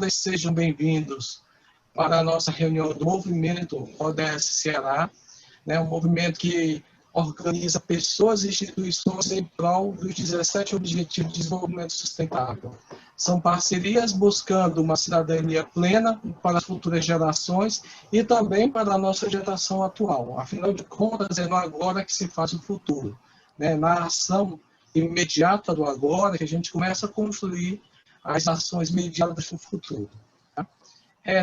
todas sejam bem-vindos para a nossa reunião do Movimento ODS Ceará, né, um movimento que organiza pessoas e instituições em prol dos 17 Objetivos de Desenvolvimento Sustentável. São parcerias buscando uma cidadania plena para as futuras gerações e também para a nossa geração atual. Afinal de contas, é no agora que se faz o futuro, né? Na ação imediata do agora que a gente começa a construir as ações imediatas do futuro. Tá?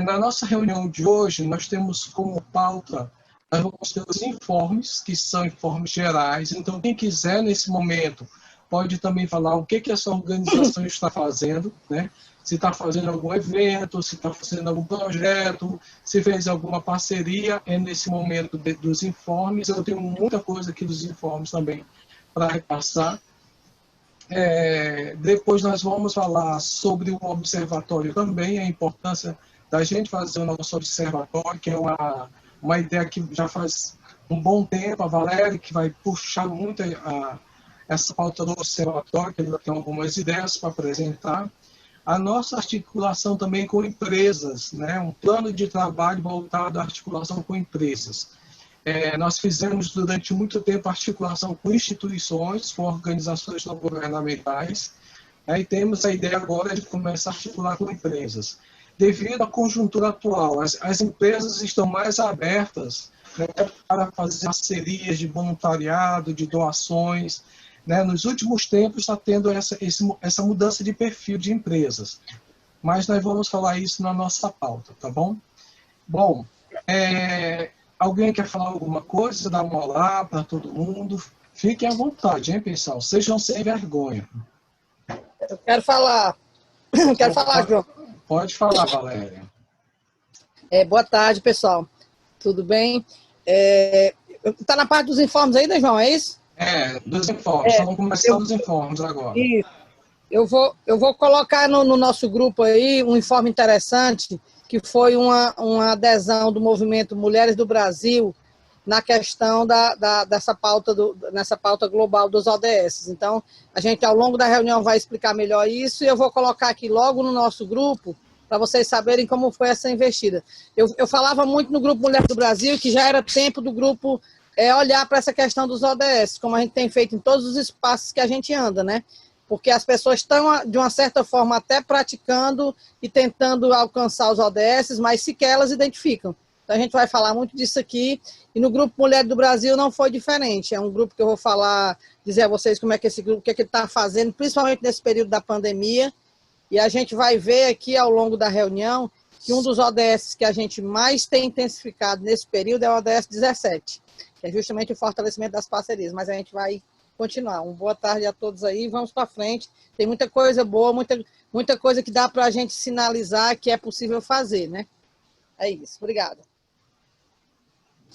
Na nossa reunião de hoje, nós temos como pauta, nós vamos ter os informes, que são informes gerais. Então, quem quiser, nesse momento, pode também falar o que essa organização está fazendo, né? Se está fazendo algum evento, se está fazendo algum projeto, se fez alguma parceria, é nesse momento dos informes. Eu tenho muita coisa aqui dos informes também para repassar. Depois nós vamos falar sobre o observatório também, a importância da gente fazer o nosso observatório, que é uma ideia que já faz um bom tempo, a Valéria, que vai puxar muito essa pauta do observatório, que ela tem algumas ideias para apresentar. A nossa articulação também com empresas, né? Um plano de trabalho voltado à articulação com empresas. Nós fizemos durante muito tempo articulação com instituições, com organizações não governamentais, e temos a ideia agora de começar a articular com empresas. Devido à conjuntura atual, as empresas estão mais abertas, né, para fazer parcerias de voluntariado, de doações. Né? Nos últimos tempos está tendo essa mudança de perfil de empresas. Mas nós vamos falar isso na nossa pauta, tá bom? Bom, alguém quer falar alguma coisa? Dar uma olá para todo mundo? Fiquem à vontade, hein, pessoal? Sejam sem vergonha. Eu quero falar. Quero falar, João. Pode falar, Valéria. Boa tarde, pessoal. Tudo bem? Está na parte dos informes aí, né, João? É isso? Dos informes. Vamos começar dos informes agora. Isso. Eu vou colocar no nosso grupo aí um informe interessante, que foi uma adesão do movimento Mulheres do Brasil na questão nessa pauta global dos ODS. Então, a gente, ao longo da reunião, vai explicar melhor isso, e eu vou colocar aqui logo no nosso grupo, para vocês saberem como foi essa investida. Eu falava muito no grupo Mulheres do Brasil, que já era tempo do grupo olhar para essa questão dos ODS, como a gente tem feito em todos os espaços que a gente anda, né? Porque as pessoas estão, de uma certa forma, até praticando e tentando alcançar os ODS, mas sequer elas identificam. Então, a gente vai falar muito disso aqui. E no Grupo Mulheres do Brasil não foi diferente. É um grupo que eu vou falar, dizer a vocês como é que esse grupo, o que ele está fazendo, principalmente nesse período da pandemia. E a gente vai ver aqui, ao longo da reunião, que um dos ODS que a gente mais tem intensificado nesse período é o ODS 17, que é justamente o fortalecimento das parcerias. Mas a gente vai continuar. Uma boa tarde a todos aí. Vamos para frente. Tem muita coisa boa, muita coisa que dá para a gente sinalizar que é possível fazer, né? É isso. Obrigada.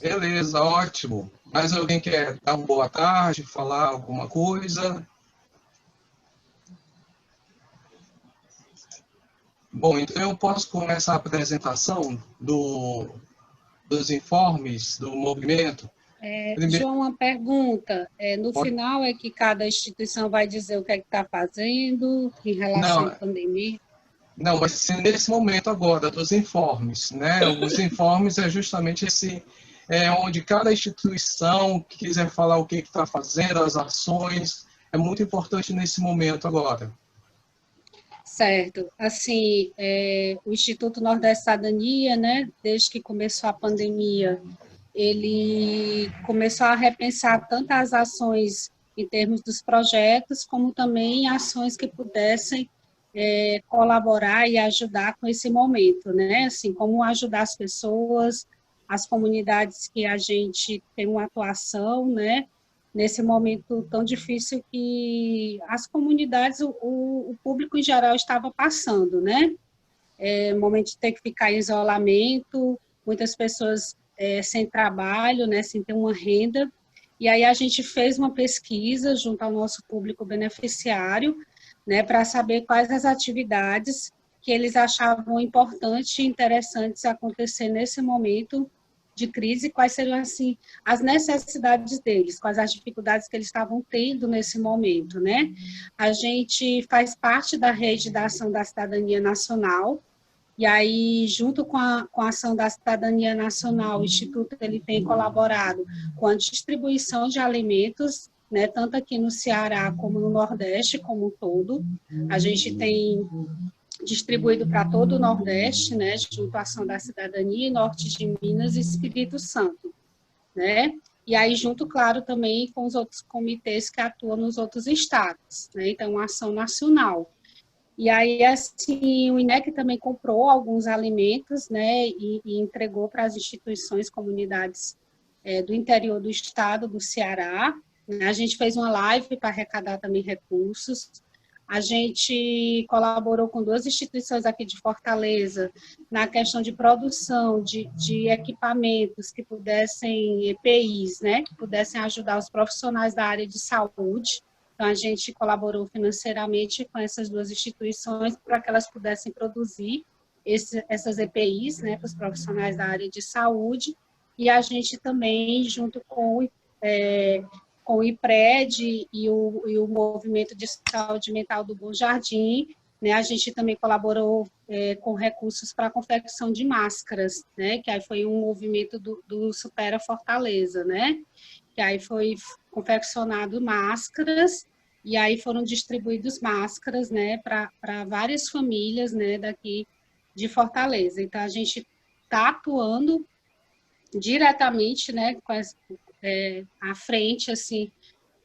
Beleza, ótimo. Mais alguém quer dar uma boa tarde, falar alguma coisa? Bom, então eu posso começar a apresentação dos informes do movimento. João, uma pergunta. No final é que cada instituição vai dizer o que é que está fazendo em relação à pandemia? Não, vai ser nesse momento agora, dos informes, né? Os informes é justamente onde cada instituição que quiser falar o que está fazendo, as ações, é muito importante nesse momento agora. Certo. Assim, o Instituto Nordeste Cidadania, né, desde que começou a pandemia, ele começou a repensar tanto as ações em termos dos projetos, como também ações que pudessem colaborar e ajudar com esse momento, né? Assim, como ajudar as pessoas, as comunidades que a gente tem uma atuação, né? Nesse momento tão difícil que as comunidades, o público em geral estava passando, né? Momento de ter que ficar em isolamento, muitas pessoas sem trabalho, né? Sem ter uma renda. E aí a gente fez uma pesquisa junto ao nosso público beneficiário, né, para saber quais as atividades que eles achavam importantes e interessantes acontecer nesse momento de crise, quais seriam, assim, as necessidades deles, quais as dificuldades que eles estavam tendo nesse momento, né? A gente faz parte da Rede da Ação da Cidadania Nacional, E aí, junto com a ação da Cidadania Nacional, o Instituto ele tem colaborado com a distribuição de alimentos, né, tanto aqui no Ceará como no Nordeste como um todo. A gente tem distribuído para todo o Nordeste, né, junto à ação da Cidadania, Norte de Minas e Espírito Santo, né? E aí, junto, claro, também com os outros comitês que atuam nos outros estados, né? Então, uma ação nacional. E aí, assim, o INEC também comprou alguns alimentos, né, e entregou para as instituições, comunidades do interior do estado do Ceará. A gente fez uma live para arrecadar também recursos. A gente colaborou com 2 instituições aqui de Fortaleza na questão de produção de equipamentos que pudessem, EPIs, né, que pudessem ajudar os profissionais da área de saúde. Então, a gente colaborou financeiramente com essas 2 instituições para que elas pudessem produzir essas EPIs, né, para os profissionais da área de saúde. E a gente também, junto com o IPRED e o Movimento de Saúde Mental do Bom Jardim, né, a gente também colaborou com recursos para a confecção de máscaras, né, que aí foi um movimento do Supera Fortaleza, né, que aí foi confeccionado máscaras, e aí foram distribuídas máscaras, né, para várias famílias, né, daqui de Fortaleza. Então, a gente está atuando diretamente, né, à frente, assim,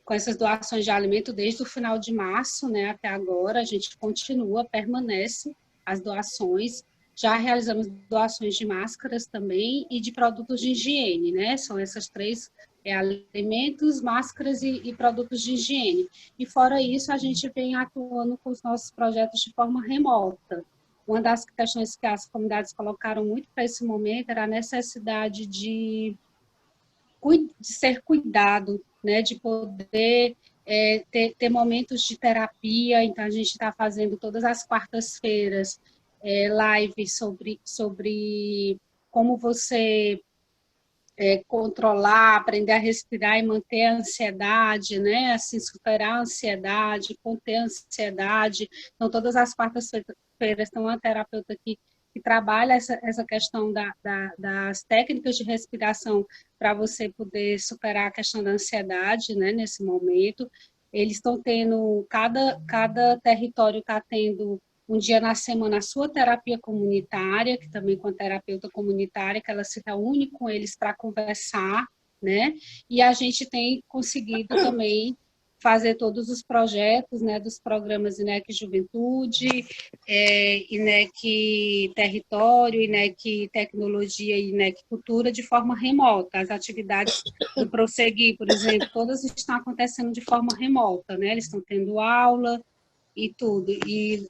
com essas doações de alimento desde o final de março, né, até agora. A gente continua, permanece as doações. Já realizamos doações de máscaras também e de produtos de higiene, né? São essas 3, alimentos, máscaras e produtos de higiene. E fora isso, a gente vem atuando com os nossos projetos de forma remota. Uma das questões que as comunidades colocaram muito para esse momento era a necessidade de ser cuidado, né? De poder ter momentos de terapia. Então, a gente está fazendo todas as quartas-feiras live sobre como você controlar, aprender a respirar e manter a ansiedade, né? Assim, superar a ansiedade, conter a ansiedade. Então, todas as quartas-feiras tem uma terapeuta que trabalha essa questão das técnicas de respiração para você poder superar a questão da ansiedade, né? Nesse momento. Eles estão tendo, cada território está tendo um dia na semana a sua terapia comunitária, que também com a terapeuta comunitária, que ela se reúne com eles para conversar, né? E a gente tem conseguido também fazer todos os projetos, né, dos programas INEC Juventude, INEC Território, INEC Tecnologia e INEC Cultura de forma remota. As atividades do Prosseguir, por exemplo, todas estão acontecendo de forma remota, né? Eles estão tendo aula e tudo. E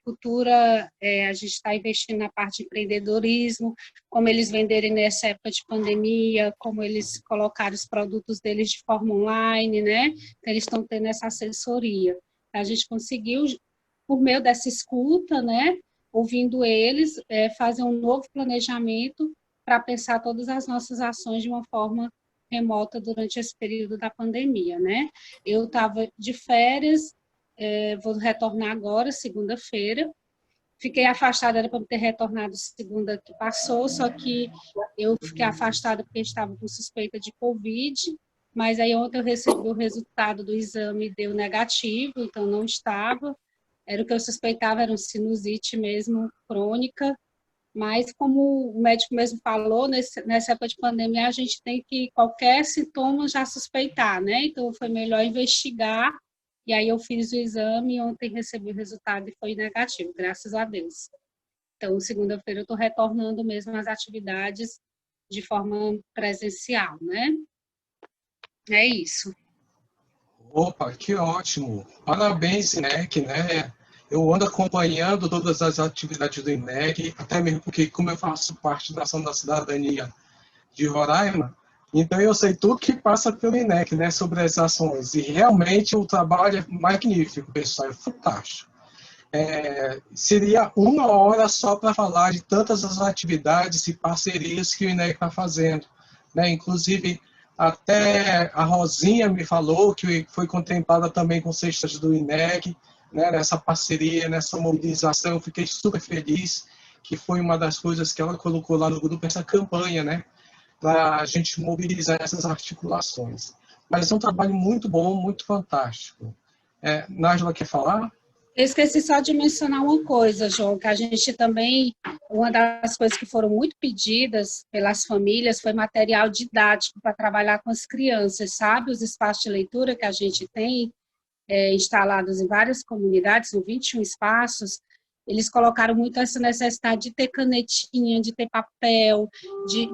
Cultura, a gente está investindo na parte de empreendedorismo, como eles venderem nessa época de pandemia, como eles colocaram os produtos deles de forma online, né? Então, eles estão tendo essa assessoria. A gente conseguiu, por meio dessa escuta, né? Ouvindo eles, fazer um novo planejamento para pensar todas as nossas ações de uma forma remota durante esse período da pandemia, né? Eu estava de férias, vou retornar agora, segunda-feira. Fiquei afastada, era para ter retornado segunda que passou, só que eu fiquei afastada porque estava com suspeita de Covid, mas aí ontem eu recebi o resultado do exame e deu negativo, então não estava. Era o que eu suspeitava, era um sinusite mesmo, crônica, mas como o médico mesmo falou, nessa época de pandemia, a gente tem que, qualquer sintoma já suspeitar, né? Então foi melhor investigar. E aí eu fiz o exame e ontem recebi o resultado e foi negativo, graças a Deus. Então, segunda-feira eu estou retornando mesmo às atividades de forma presencial, né? É isso. Opa, que ótimo! Parabéns, INEC, né? Eu ando acompanhando todas as atividades do INEC, até mesmo porque, como eu faço parte da Ação da Cidadania de Roraima, então eu sei tudo que passa pelo INEC, né, sobre as ações. E realmente o trabalho é magnífico, pessoal, é fantástico. Seria uma hora só para falar de tantas as atividades e parcerias que o INEC está fazendo, né? Inclusive, até a Rosinha me falou que foi contemplada também com cestas do INEC, né, nessa parceria, nessa mobilização. Eu fiquei super feliz. que foi uma das coisas que ela colocou lá no grupo, essa campanha, né, para a gente mobilizar essas articulações. Mas é um trabalho muito bom, muito fantástico. Nájila quer falar? Eu esqueci só de mencionar uma coisa, João, que a gente também, uma das coisas que foram muito pedidas pelas famílias foi material didático para trabalhar com as crianças, sabe? Os espaços de leitura que a gente tem instalados em várias comunidades, são 21 espaços, eles colocaram muito essa necessidade de ter canetinha, de ter papel, de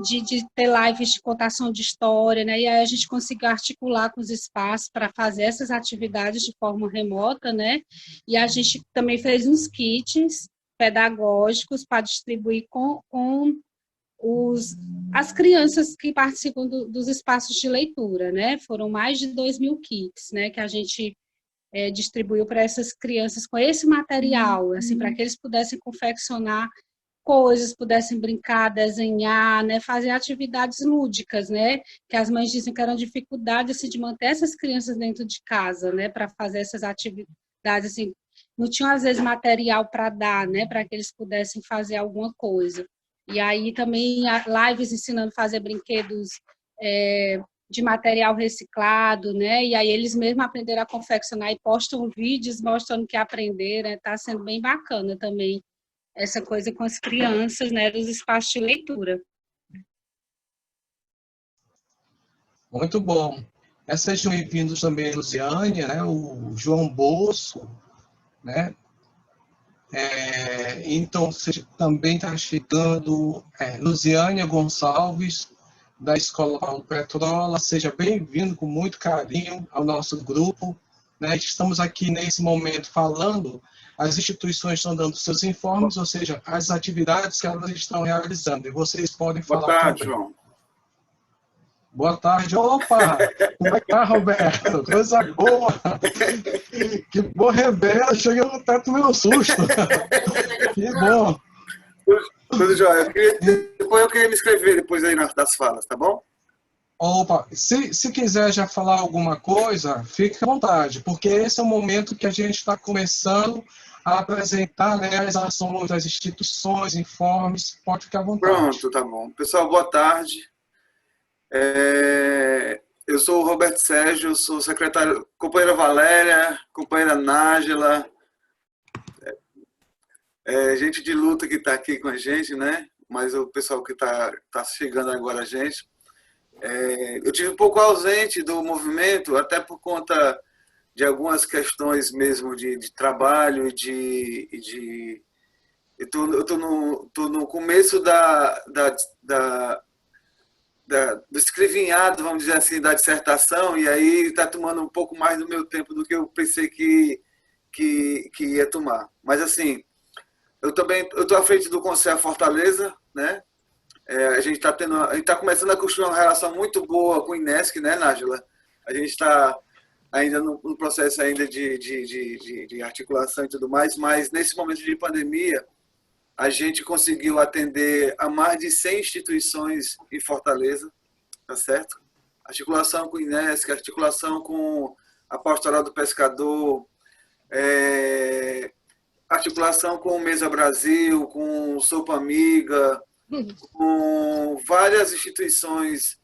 ter lives de contação de história, né? E aí a gente conseguiu articular com os espaços para fazer essas atividades de forma remota, né? E a gente também fez uns kits pedagógicos para distribuir com as crianças que participam dos espaços de leitura, né? Foram mais de 2.000 kits, né? Que a gente distribuiu para essas crianças com esse material, assim, para que eles pudessem confeccionar coisas, pudessem brincar, desenhar, né, fazer atividades lúdicas, né, que as mães dizem que eram dificuldades assim, de manter essas crianças dentro de casa, né, para fazer essas atividades, assim, não tinham às vezes material para dar, né, para que eles pudessem fazer alguma coisa. E aí também lives ensinando a fazer brinquedos de material reciclado, né? E aí eles mesmos aprenderam a confeccionar e postam vídeos mostrando que aprenderam, né? Tá sendo bem bacana também essa coisa com as crianças, né? Dos espaços de leitura. Muito bom. Sejam bem-vindos também a Luciane, né? O João Bosco, né? Então, também está chegando Luciane Gonçalves, da Escola Paulo Petrola. Seja bem-vindo com muito carinho ao nosso grupo. Né? Estamos aqui nesse momento falando, as instituições estão dando seus informes, ou seja, as atividades que elas estão realizando. E vocês podem falar também. Boa tarde, também. João. Boa tarde. Opa! Como é que tá, Roberto? Coisa boa! Que boa, Rebela! Cheguei no teto do meu susto! Que bom! Tudo jóia. Depois eu queria me inscrever depois aí das falas, tá bom? Opa, se quiser já falar alguma coisa, fique à vontade, porque esse é o momento que a gente está começando a apresentar, né, as ações das instituições, informes, pode ficar à vontade. Pronto, tá bom. Pessoal, boa tarde. Eu sou o Roberto Sérgio, sou secretário, companheira Valéria, companheira Nájila, gente de luta que está aqui com a gente, né? Mas o pessoal que está chegando agora a gente. Eu tive um pouco ausente do movimento, até por conta de algumas questões mesmo de trabalho, eu tô no começo do escrevinhado, vamos dizer assim, da dissertação, e aí está tomando um pouco mais do meu tempo do que eu pensei que ia tomar. Mas assim, eu estou à frente do Conselho Fortaleza, né? A gente está começando a construir uma relação muito boa com o INESC, né, Nájila? A gente está ainda no processo ainda de articulação e tudo mais, mas nesse momento de pandemia, a gente conseguiu atender a mais de 100 instituições em Fortaleza, tá certo? Articulação com o INESC, articulação com a Pastoral do Pescador, articulação com o Mesa Brasil, com o Sopa Amiga, com várias instituições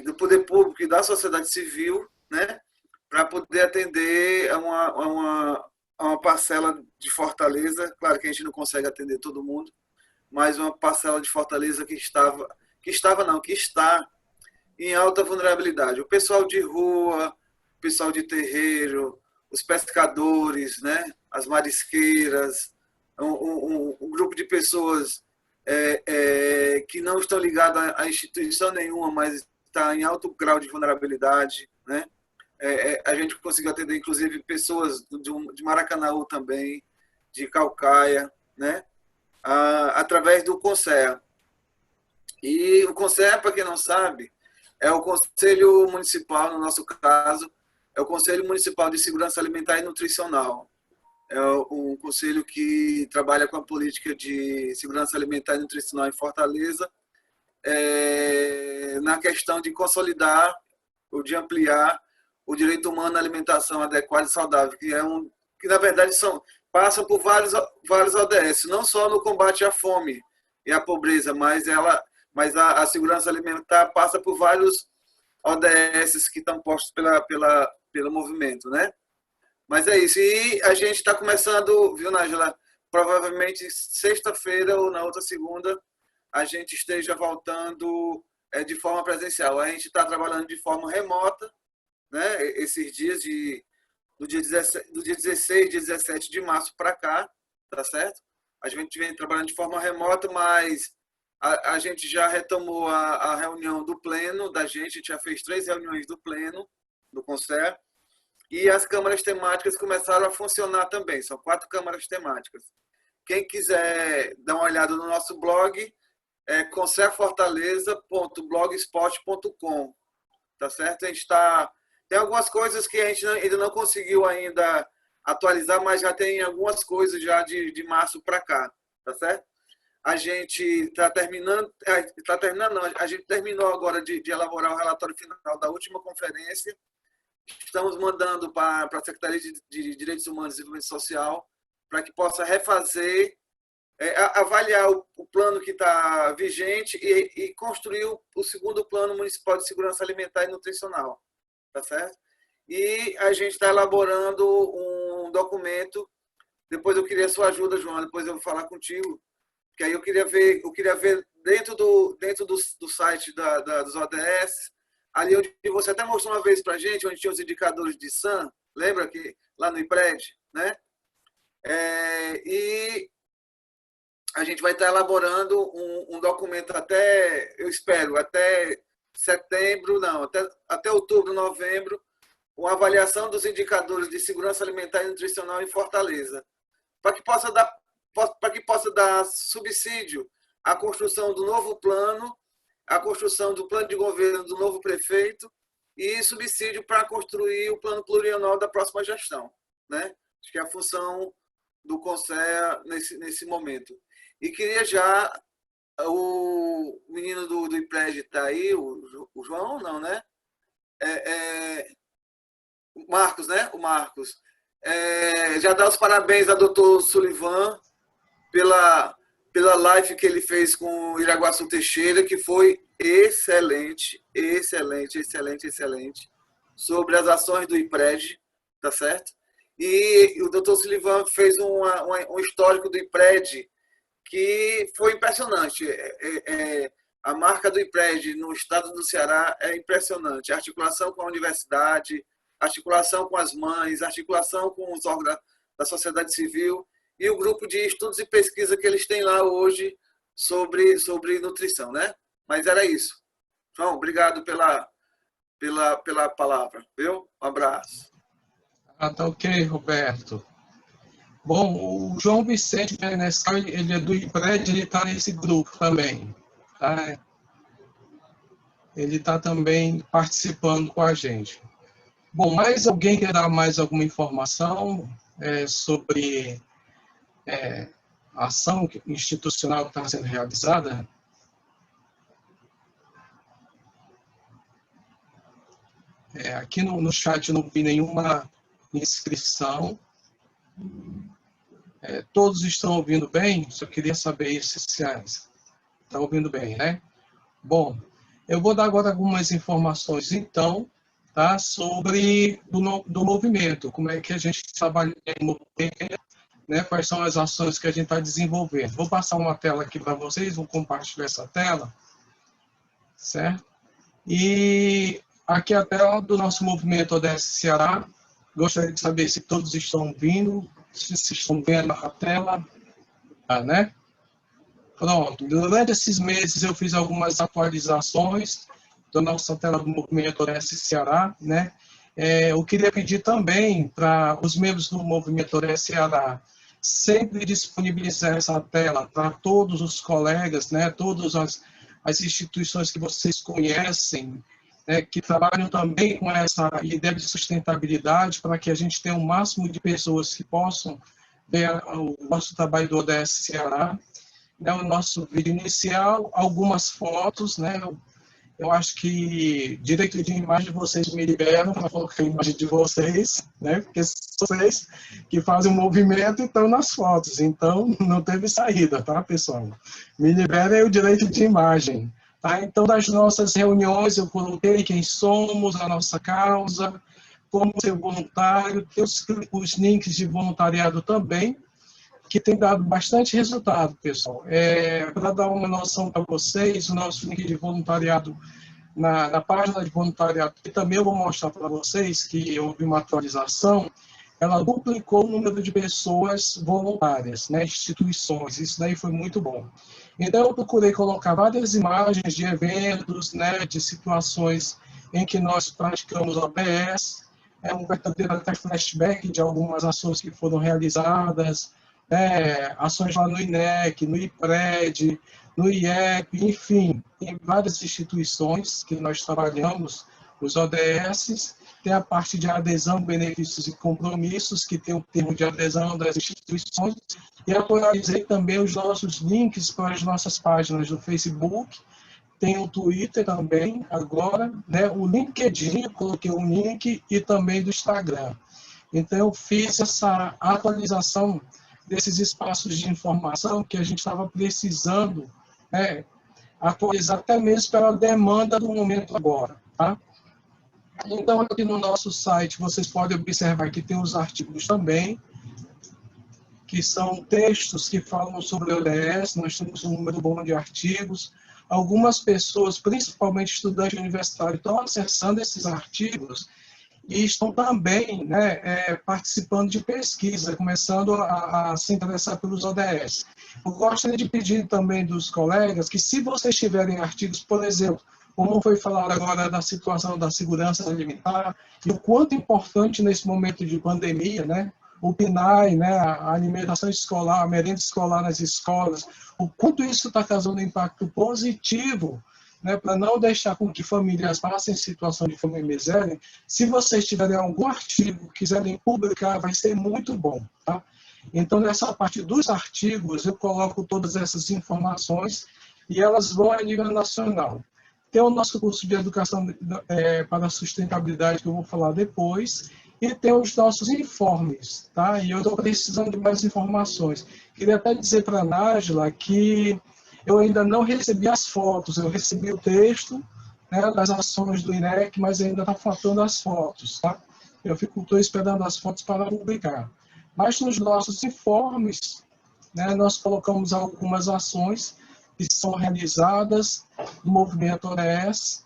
do poder público e da sociedade civil, né, para poder atender a uma parcela de Fortaleza. Claro que a gente não consegue atender todo mundo, mas uma parcela de Fortaleza que está em alta vulnerabilidade. O pessoal de rua, o pessoal de terreiro, os pescadores, né, as marisqueiras, um grupo de pessoas que não estão ligadas a instituição nenhuma, mas está em alto grau de vulnerabilidade, né? A gente conseguiu atender, inclusive, pessoas de Maracanaú também, de Caucaia, né? Através do CONSEA. E o CONSEA, para quem não sabe, é o Conselho Municipal, no nosso caso, é o Conselho Municipal de Segurança Alimentar e Nutricional. É um conselho que trabalha com a política de segurança alimentar e nutricional em Fortaleza, na questão de consolidar ou de ampliar o direito humano à alimentação adequada e saudável, que na verdade passam por vários ODS, não só no combate à fome e à pobreza, mas a segurança alimentar passa por vários ODS que estão postos pelo movimento, né? Mas é isso. E a gente está começando, viu, Nájila? Provavelmente sexta-feira ou na outra segunda a gente esteja voltando de forma presencial. A gente está trabalhando de forma remota, né? Esses dias do dia 16, dia 17 de março para cá, tá certo? A gente vem trabalhando de forma remota, mas a gente já retomou a reunião do pleno da gente já fez 3 reuniões do pleno do Conselho, e as câmaras temáticas começaram a funcionar também. São 4 câmaras temáticas. Quem quiser dar uma olhada no nosso blog, é conselfortaleza.blogspot.com, tá certo? A gente tem algumas coisas que a gente ainda não conseguiu ainda atualizar, mas já tem algumas coisas já de março para cá, tá certo? A gente está terminando, não, a gente terminou agora de elaborar o relatório final da última conferência. Estamos mandando para a Secretaria de Direitos Humanos e Desenvolvimento Social para que possa refazer, avaliar o plano que está vigente e construir o segundo plano municipal de segurança alimentar e nutricional, tá certo? E a gente está elaborando um documento. Depois eu queria a sua ajuda, João. Depois eu vou falar contigo, que aí eu queria ver dentro do site dos ODS, ali onde você até mostrou uma vez para a gente, onde tinha os indicadores de SAM, lembra que lá no IPRED, né? E a gente vai estar elaborando um documento eu espero, até setembro, não, até outubro, novembro, uma avaliação dos indicadores de segurança alimentar e nutricional em Fortaleza, para que possa dar subsídio à construção do novo plano, à construção do plano de governo do novo prefeito e subsídio para construir o plano plurianual da próxima gestão, né? Acho que é a função do Conselho nesse momento. E queria já, o menino do IPRED está aí, o João, não, né? O Marcos, né? O Marcos. Já dar os parabéns ao doutor Sullivan pela live que ele fez com o Iraguaçu Teixeira, que foi excelente, sobre as ações do IPRED, tá certo? E o doutor Sullivan fez um histórico do IPRED que foi impressionante. A marca do IPRED no estado do Ceará é impressionante. A articulação com a universidade, articulação com as mães, articulação com os órgãos da sociedade civil e o grupo de estudos e pesquisa que eles têm lá hoje sobre nutrição, né? Mas era isso. João, obrigado pela palavra, viu? Um abraço. Tá ok, Roberto. Bom, o João Vicente Benescal, ele é do IPRED, ele está nesse grupo também, tá? Ele está também participando com a gente. Bom, mais alguém quer dar mais alguma informação sobre a ação institucional que está sendo realizada? Aqui no chat não vi nenhuma inscrição. Todos estão ouvindo bem? Só queria saber se estão ouvindo bem, né? Bom, eu vou dar agora algumas informações, então, tá, sobre do movimento, como é que a gente trabalha no movimento, né, quais são as ações que a gente está desenvolvendo. Vou passar uma tela aqui para vocês, vou compartilhar essa tela, certo? E aqui é a tela do nosso movimento ODS Ceará. Gostaria de saber se todos estão vindo, se estão vendo a tela, né? Pronto, durante esses meses eu fiz algumas atualizações da nossa tela do movimento ODS Ceará, né? Eu queria pedir também para os membros do movimento ODS Ceará sempre disponibilizar essa tela para todos os colegas, né? Todas as instituições que vocês conhecem, né, que trabalham também com essa ideia de sustentabilidade, para que a gente tenha o máximo de pessoas que possam ver o nosso trabalho do ODS Ceará. O nosso vídeo inicial, algumas fotos, né, Eu acho que direito de imagem vocês me liberam para colocar a imagem de vocês, né? Porque são vocês que fazem o movimento e estão nas fotos. Então, não teve saída, tá, pessoal? Me liberem o direito de imagem. Tá? Então, das nossas reuniões, eu coloquei quem somos, a nossa causa, como ser voluntário, tem os links de voluntariado também, que tem dado bastante resultado, pessoal. Para dar uma noção para vocês, o nosso link de voluntariado na página de voluntariado, que também eu vou mostrar para vocês que houve uma atualização, ela duplicou o número de pessoas voluntárias, né, instituições, isso daí foi muito bom. Então, eu procurei colocar várias imagens de eventos, né, de situações em que nós praticamos ODS, um verdadeiro até flashback de algumas ações que foram realizadas, ações lá no INEC, no IPRED, no IEP, enfim, em várias instituições que nós trabalhamos, os ODS, tem a parte de adesão, benefícios e compromissos, que tem o termo de adesão das instituições, e atualizei também os nossos links para as nossas páginas do Facebook, tem o Twitter também, agora, né, o LinkedIn, eu coloquei um link, e também do Instagram. Então, eu fiz essa atualização desses espaços de informação que a gente estava precisando, né, atualizar até mesmo pela demanda do momento agora, tá? Então, aqui no nosso site, vocês podem observar que tem os artigos também, que são textos que falam sobre o ODS, nós temos um número bom de artigos. Algumas pessoas, principalmente estudantes universitários, estão acessando esses artigos e estão também, né, participando de pesquisa, começando a se interessar pelos ODS. Eu gostaria de pedir também dos colegas que, se vocês tiverem artigos, por exemplo, como foi falado agora da situação da segurança alimentar, e o quanto importante nesse momento de pandemia, né, o PNAE, né, a alimentação escolar, a merenda escolar nas escolas, o quanto isso está causando impacto positivo, né, para não deixar com que famílias passem em situação de fome e miséria. Se vocês tiverem algum artigo, quiserem publicar, vai ser muito bom, tá? Então, nessa parte dos artigos, eu coloco todas essas informações e elas vão a nível nacional. Tem o nosso curso de educação para a sustentabilidade, que eu vou falar depois, e tem os nossos informes, tá? E eu estou precisando de mais informações. Queria até dizer para a Nájila que eu ainda não recebi as fotos, eu recebi o texto, né, das ações do INEC, mas ainda está faltando as fotos, tá? Eu estou esperando as fotos para publicar. Mas nos nossos informes, né, nós colocamos algumas ações que são realizadas no movimento ODS,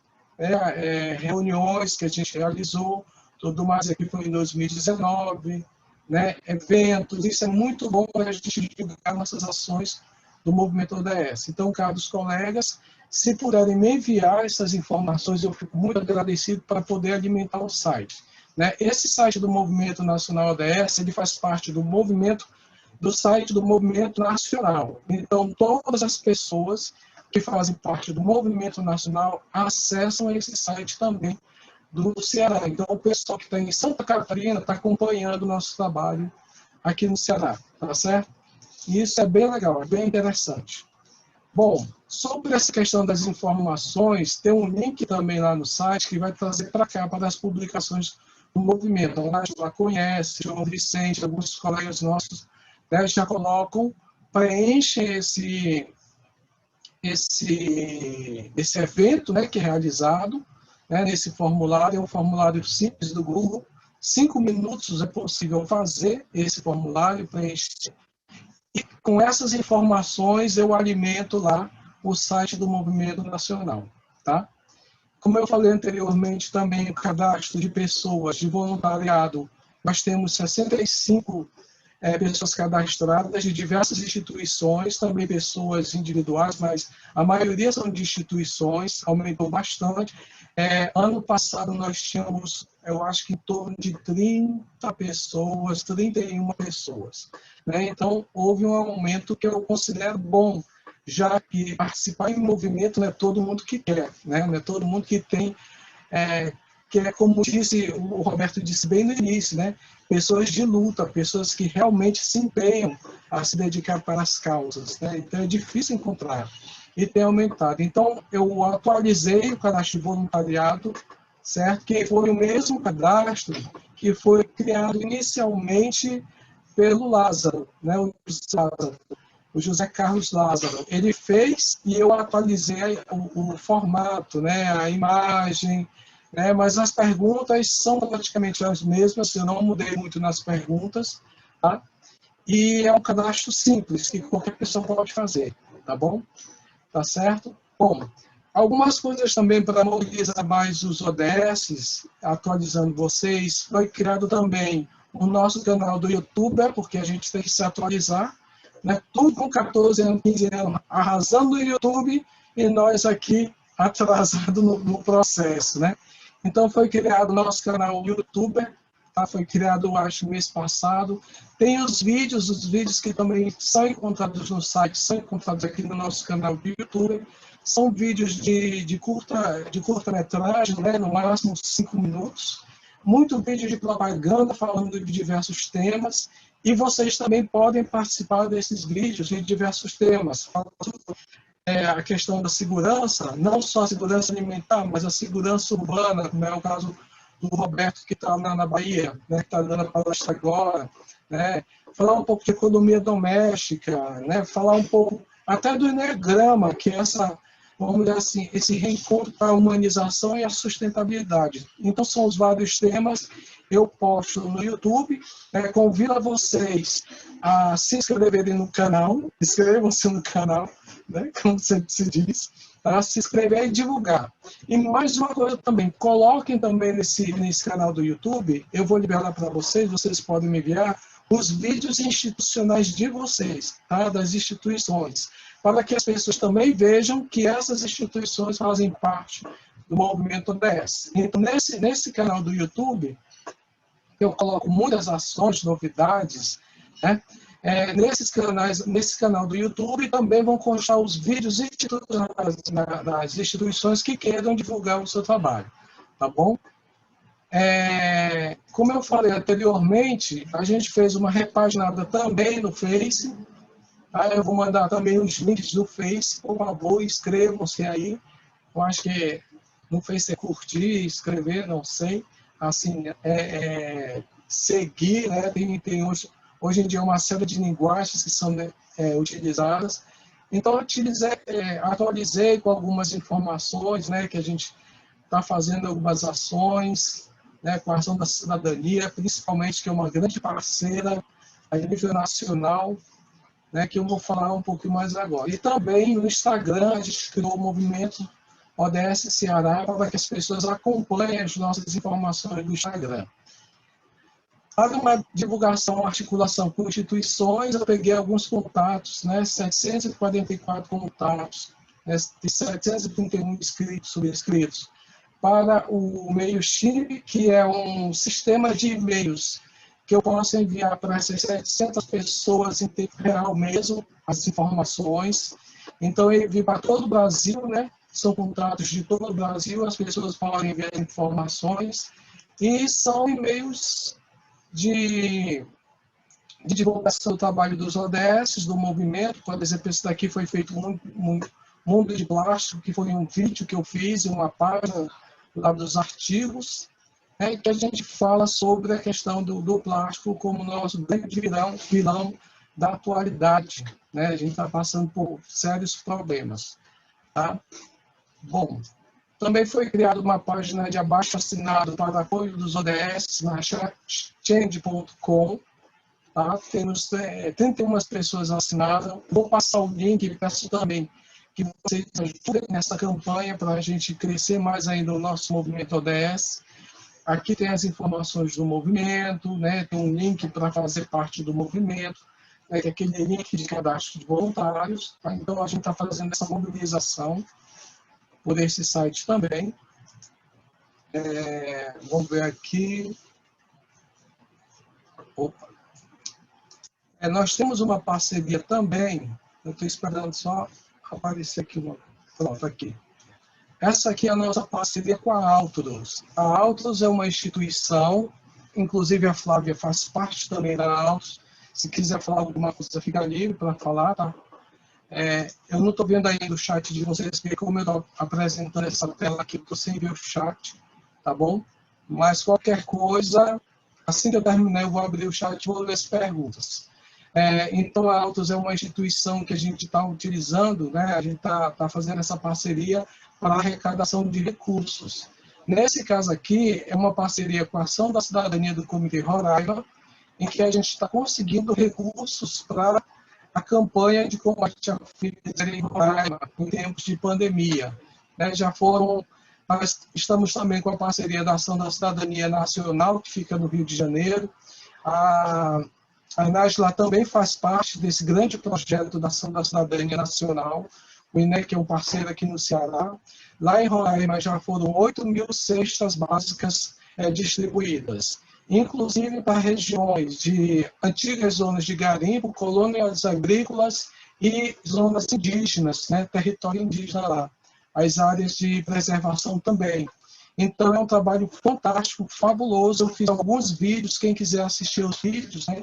reuniões que a gente realizou, tudo mais aqui foi em 2019, né, eventos, isso é muito bom para a gente divulgar nossas ações do movimento ODS. Então, caros colegas, se puderem me enviar essas informações, eu fico muito agradecido para poder alimentar o site. Né? Esse site do Movimento Nacional ODS, ele faz parte do site do Movimento Nacional. Então, todas as pessoas que fazem parte do Movimento Nacional acessam esse site também do Ceará. Então, o pessoal que está em Santa Catarina está acompanhando o nosso trabalho aqui no Ceará, tá certo? E isso é bem legal, é bem interessante. Bom, sobre essa questão das informações, tem um link também lá no site que vai trazer para cá, para as publicações do movimento. A Nájila conhece, João Vicente, alguns colegas nossos, né, já colocam, preenchem esse evento, né, que é realizado, né, nesse formulário. É um formulário simples do Google. 5 minutos é possível fazer esse formulário, preencher. E com essas informações eu alimento lá o site do Movimento Nacional, tá? Como eu falei anteriormente, também o cadastro de pessoas de voluntariado, nós temos 65 pessoas cadastradas de diversas instituições, também pessoas individuais, mas a maioria são de instituições, aumentou bastante. Ano passado nós tínhamos, eu acho que em torno de 30 pessoas, 31 pessoas. Né? Então, houve um aumento que eu considero bom, já que participar em movimento não é todo mundo que quer, né? Não é todo mundo que tem, que é como disse, o Roberto disse bem no início, né? Pessoas de luta, pessoas que realmente se empenham a se dedicar para as causas. Né? Então, é difícil encontrar. e tem aumentado. Então, eu atualizei o cadastro de voluntariado, certo? Que foi o mesmo cadastro que foi criado inicialmente pelo Lázaro, né? O José Carlos Lázaro. Ele fez e eu atualizei o formato, né? A imagem, né? Mas as perguntas são praticamente as mesmas, eu não mudei muito nas perguntas, tá? E é um cadastro simples, que qualquer pessoa pode fazer, tá bom? Tá certo? Bom, algumas coisas também para mobilizar mais os ODS, atualizando vocês, foi criado também o nosso canal do YouTube, porque a gente tem que se atualizar, né? Tudo com 14 anos, 15 anos, arrasando no YouTube, e nós aqui atrasados no processo, né? Então foi criado o nosso canal YouTube, tá? Foi criado, acho, mês passado. Tem os vídeos que também são encontrados no site, são encontrados aqui no nosso canal do YouTube. São vídeos de curta-metragem, né? No máximo 5 minutos. Muito vídeo de propaganda falando de diversos temas. E vocês também podem participar desses vídeos de diversos temas. A questão da segurança, não só a segurança alimentar, mas a segurança urbana, como é o caso do Roberto, que está na Bahia, né, que está dando a palestra agora, né, falar um pouco de economia doméstica, né, falar um pouco até do Enneagrama, que é vamos dizer assim, esse reencontro para a humanização e a sustentabilidade. Então, são os vários temas, eu posto no YouTube, convido a vocês a se inscreverem no canal, inscrevam-se no canal, né, como sempre se diz, para se inscrever e divulgar. E mais uma coisa também, coloquem também nesse canal do YouTube, eu vou liberar para vocês podem me enviar os vídeos institucionais de vocês, tá? Das instituições, para que as pessoas também vejam que essas instituições fazem parte do movimento ODS. Então, nesse canal do YouTube, eu coloco muitas ações, novidades, né? Nesse canal do YouTube também vão constar os vídeos das instituições que queiram divulgar o seu trabalho, tá bom? Como eu falei anteriormente, a gente fez uma repaginada também no Face. Eu vou mandar também os links do Face, por favor, inscrevam-se aí. Eu acho que no Face é curtir, escrever, não sei. Assim, seguir, né? Tem hoje em dia uma série de linguagens que são utilizadas. Então, atualizei com algumas informações, né? Que a gente está fazendo algumas ações, né, com a ação da cidadania, principalmente, que é uma grande parceira a nível nacional, né, que eu vou falar um pouquinho mais agora. E também no Instagram, a gente criou o movimento ODS Ceará para que as pessoas acompanhem as nossas informações do Instagram. Para uma divulgação, uma articulação com instituições, eu peguei alguns contatos, né, 744 contatos, né, de 731 subscritos, para o MailChimp, que é um sistema de e-mails que eu posso enviar para essas 700 pessoas em tempo real mesmo, as informações. Então, eu envio para todo o Brasil, né? São contratos de todo o Brasil, as pessoas podem enviar informações, e são e-mails de divulgação do trabalho dos ODS, do movimento. Por exemplo, esse daqui foi feito Mundo de Plástico, que foi um vídeo que eu fiz, uma página lá dos artigos, né, que a gente fala sobre a questão do plástico como nosso grande vilão da atualidade. Né? A gente está passando por sérios problemas. Tá? Bom, também foi criada uma página de abaixo-assinado para apoio dos ODS na change.com. Tá? Temos 31 pessoas assinadas. Vou passar o link e peço também que vocês ajudem nessa campanha para a gente crescer mais ainda o nosso movimento ODS. Aqui tem as informações do movimento, né? Tem um link para fazer parte do movimento, né? Que é aquele link de cadastro de voluntários. Tá? Então, a gente está fazendo essa mobilização por esse site também. Vamos ver aqui. Opa. Nós temos uma parceria também, eu estou esperando só aparecer aqui, pronto, aqui. Essa aqui é a nossa parceria com a Altros. A Altros é uma instituição, inclusive a Flávia faz parte também da Altros. Se quiser falar alguma coisa, fica livre para falar, tá? Eu não estou vendo ainda o chat de vocês, porque como eu estou apresentando essa tela aqui, eu estou sem ver o chat, tá bom? Mas qualquer coisa, assim que eu terminar, eu vou abrir o chat e vou ler as perguntas. Então, a Autos é uma instituição que a gente está utilizando, né? A gente está fazendo essa parceria para a arrecadação de recursos. Nesse caso aqui, é uma parceria com a Ação da Cidadania do Comitê Roraima, em que a gente está conseguindo recursos para a campanha de combate à miséria em Roraima, em tempos de pandemia. Nós estamos também com a parceria da Ação da Cidadania Nacional, que fica no Rio de Janeiro. A Nájila também faz parte desse grande projeto da Ação da Cidadania Nacional. O INEC é um parceiro aqui no Ceará. Lá em Roraima já foram 8.000 cestas básicas distribuídas, inclusive para regiões de antigas zonas de garimpo, colônias agrícolas e zonas indígenas, né, território indígena lá, as áreas de preservação também. Então, é um trabalho fantástico, fabuloso. Eu fiz alguns vídeos, quem quiser assistir os vídeos, né,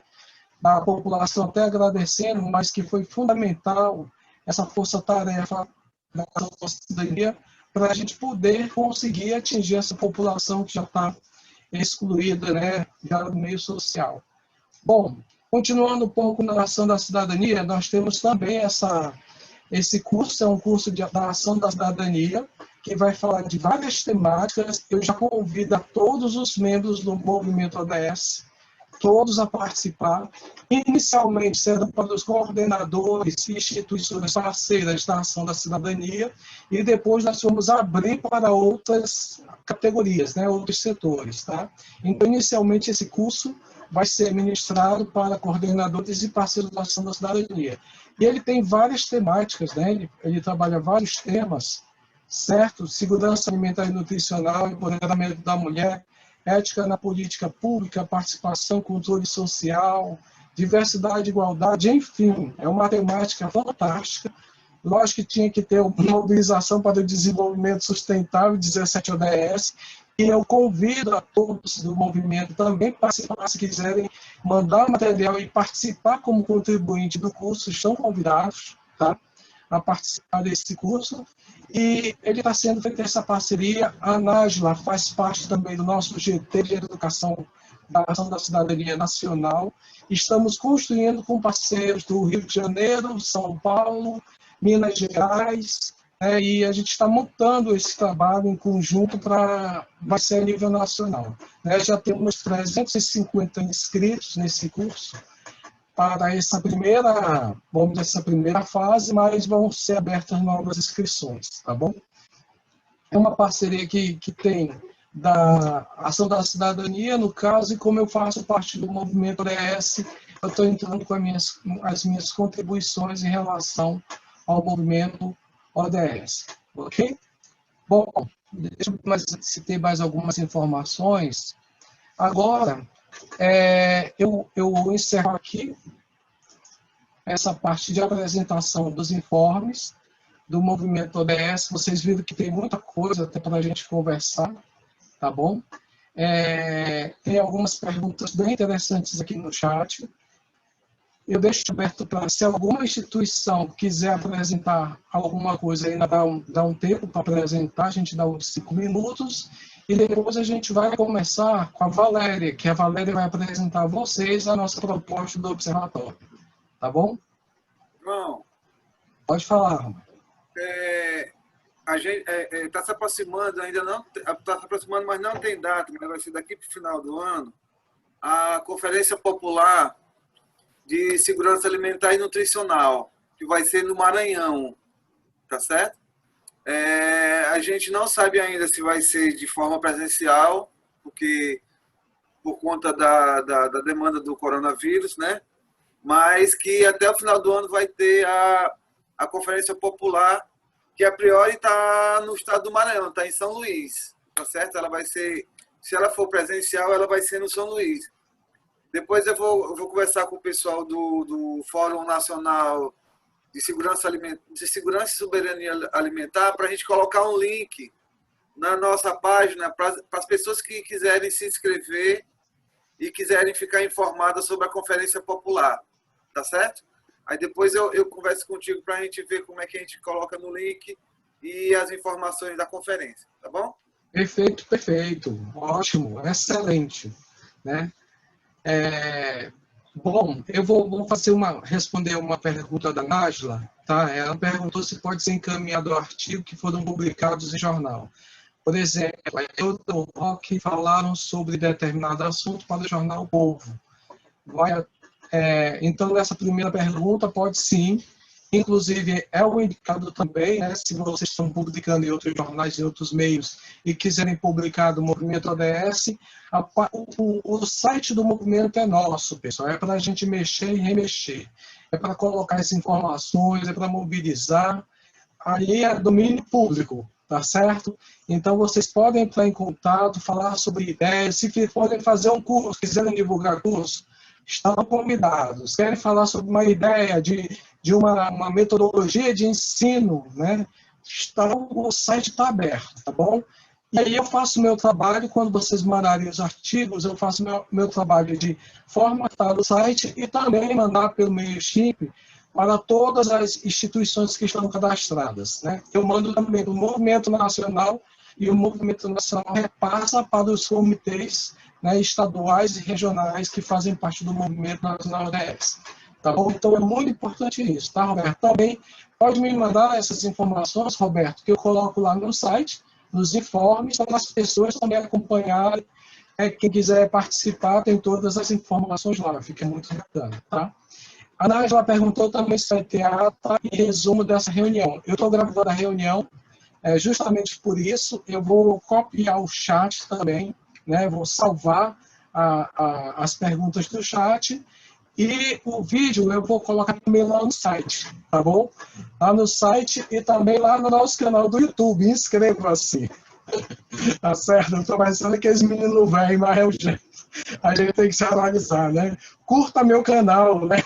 da população até agradecendo, mas que foi fundamental essa força-tarefa da cidadania para a gente poder conseguir atingir essa população que já está excluída, né, já no meio social. Bom, continuando um pouco na ação da cidadania, nós temos também esse curso, é um curso da ação da cidadania, que vai falar de várias temáticas. Eu já convido a todos os membros do movimento ODS, todos a participar. Inicialmente serão para os coordenadores e instituições parceiras da ação da cidadania, e depois nós vamos abrir para outras categorias, né, outros setores. Tá? Então, inicialmente, esse curso vai ser ministrado para coordenadores e parceiros da ação da cidadania. E ele tem várias temáticas, né? Ele trabalha vários temas, certo? Segurança alimentar e nutricional, empoderamento da mulher, ética na política pública, participação, controle social, diversidade e igualdade, enfim, é uma temática fantástica. Lógico que tinha que ter uma mobilização para o desenvolvimento sustentável, 17 ODS, e eu convido a todos do movimento também participar, se quiserem mandar material e participar como contribuinte do curso, estão convidados, tá, a participar desse curso. E ele está sendo feita essa parceria. A Nájila faz parte também do nosso GT de Educação da Ação da Cidadania Nacional. Estamos construindo com parceiros do Rio de Janeiro, São Paulo, Minas Gerais, né, e a gente está montando esse trabalho em conjunto vai ser a nível nacional. Né, já temos 350 inscritos nesse curso para essa primeira fase, mas vão ser abertas novas inscrições, tá bom? É uma parceria que tem da Ação da Cidadania, no caso, e como eu faço parte do movimento ODS, eu estou entrando com as minhas contribuições em relação ao movimento ODS, ok? Bom, deixa eu citar mais algumas informações. Agora, eu encerro aqui essa parte de apresentação dos informes do movimento ODS. Vocês viram que tem muita coisa até para a gente conversar, tá bom? Tem algumas perguntas bem interessantes aqui no chat. Eu deixo aberto para, se alguma instituição quiser apresentar alguma coisa, ainda dá um tempo para apresentar, a gente dá uns 5 minutos, e depois a gente vai começar com a Valéria, que a Valéria vai apresentar a vocês a nossa proposta do observatório. Tá bom? João. Pode falar. A gente está se aproximando, ainda não está se aproximando, mas não tem data, mas vai ser daqui para o final do ano, a Conferência Popular de Segurança Alimentar e Nutricional, que vai ser no Maranhão, tá certo? A gente não sabe ainda se vai ser de forma presencial, porque por conta da demanda do coronavírus, né? Mas que até o final do ano vai ter a Conferência Popular, que a priori está no estado do Maranhão, está em São Luís, tá certo? Ela vai ser, se ela for presencial, ela vai ser no São Luís. Depois eu vou conversar com o pessoal do Fórum Nacional de Segurança e Soberania Alimentar para a gente colocar um link na nossa página para as pessoas que quiserem se inscrever e quiserem ficar informadas sobre a Conferência Popular, tá certo? Aí depois eu converso contigo para a gente ver como é que a gente coloca no link e as informações da conferência, tá bom? Perfeito, perfeito. Ótimo, excelente. Né? Bom, eu vou responder uma pergunta da Nájila. Tá? Ela perguntou se pode ser encaminhado artigo que foram publicados em jornal. Por exemplo, eu e o Roque falaram sobre determinado assunto para o jornal O Povo. Então, nessa primeira pergunta, pode sim. Inclusive, é o indicado também, né, se vocês estão publicando em outros jornais e outros meios e quiserem publicar do Movimento ODS, o site do movimento é nosso, pessoal. É para a gente mexer e remexer. É para colocar as informações, é para mobilizar. Aí é domínio público, tá certo? Então, vocês podem entrar em contato, falar sobre ideias. Se forem fazer um curso, quiserem divulgar curso, estão convidados. Querem falar sobre uma ideia de uma metodologia de ensino, né? O site está aberto, tá bom? E aí eu faço o meu trabalho, quando vocês mandarem os artigos, eu faço meu trabalho de formatar o site e também mandar pelo MailChimp para todas as instituições que estão cadastradas, né? Eu mando também do Movimento Nacional e o Movimento Nacional repassa para os comitês, né, estaduais e regionais que fazem parte do Movimento Nacional ODS. Tá bom? Então é muito importante isso, tá, Roberto? Também pode me mandar essas informações, Roberto, que eu coloco lá no site, nos informes, para as pessoas também acompanharem. Quem quiser participar tem todas as informações lá, fica muito bacana, tá? A Nájila perguntou também se vai ter ata e resumo dessa reunião. Eu estou gravando a reunião, justamente por isso, eu vou copiar o chat também, né? Vou salvar as perguntas do chat e o vídeo eu vou colocar também lá no site, tá bom? Lá no site e também lá no nosso canal do YouTube, inscreva-se. Tá certo? Eu estou pensando que esse menino velho, mas é o jeito. A gente tem que se atualizar, né? Curta meu canal, né?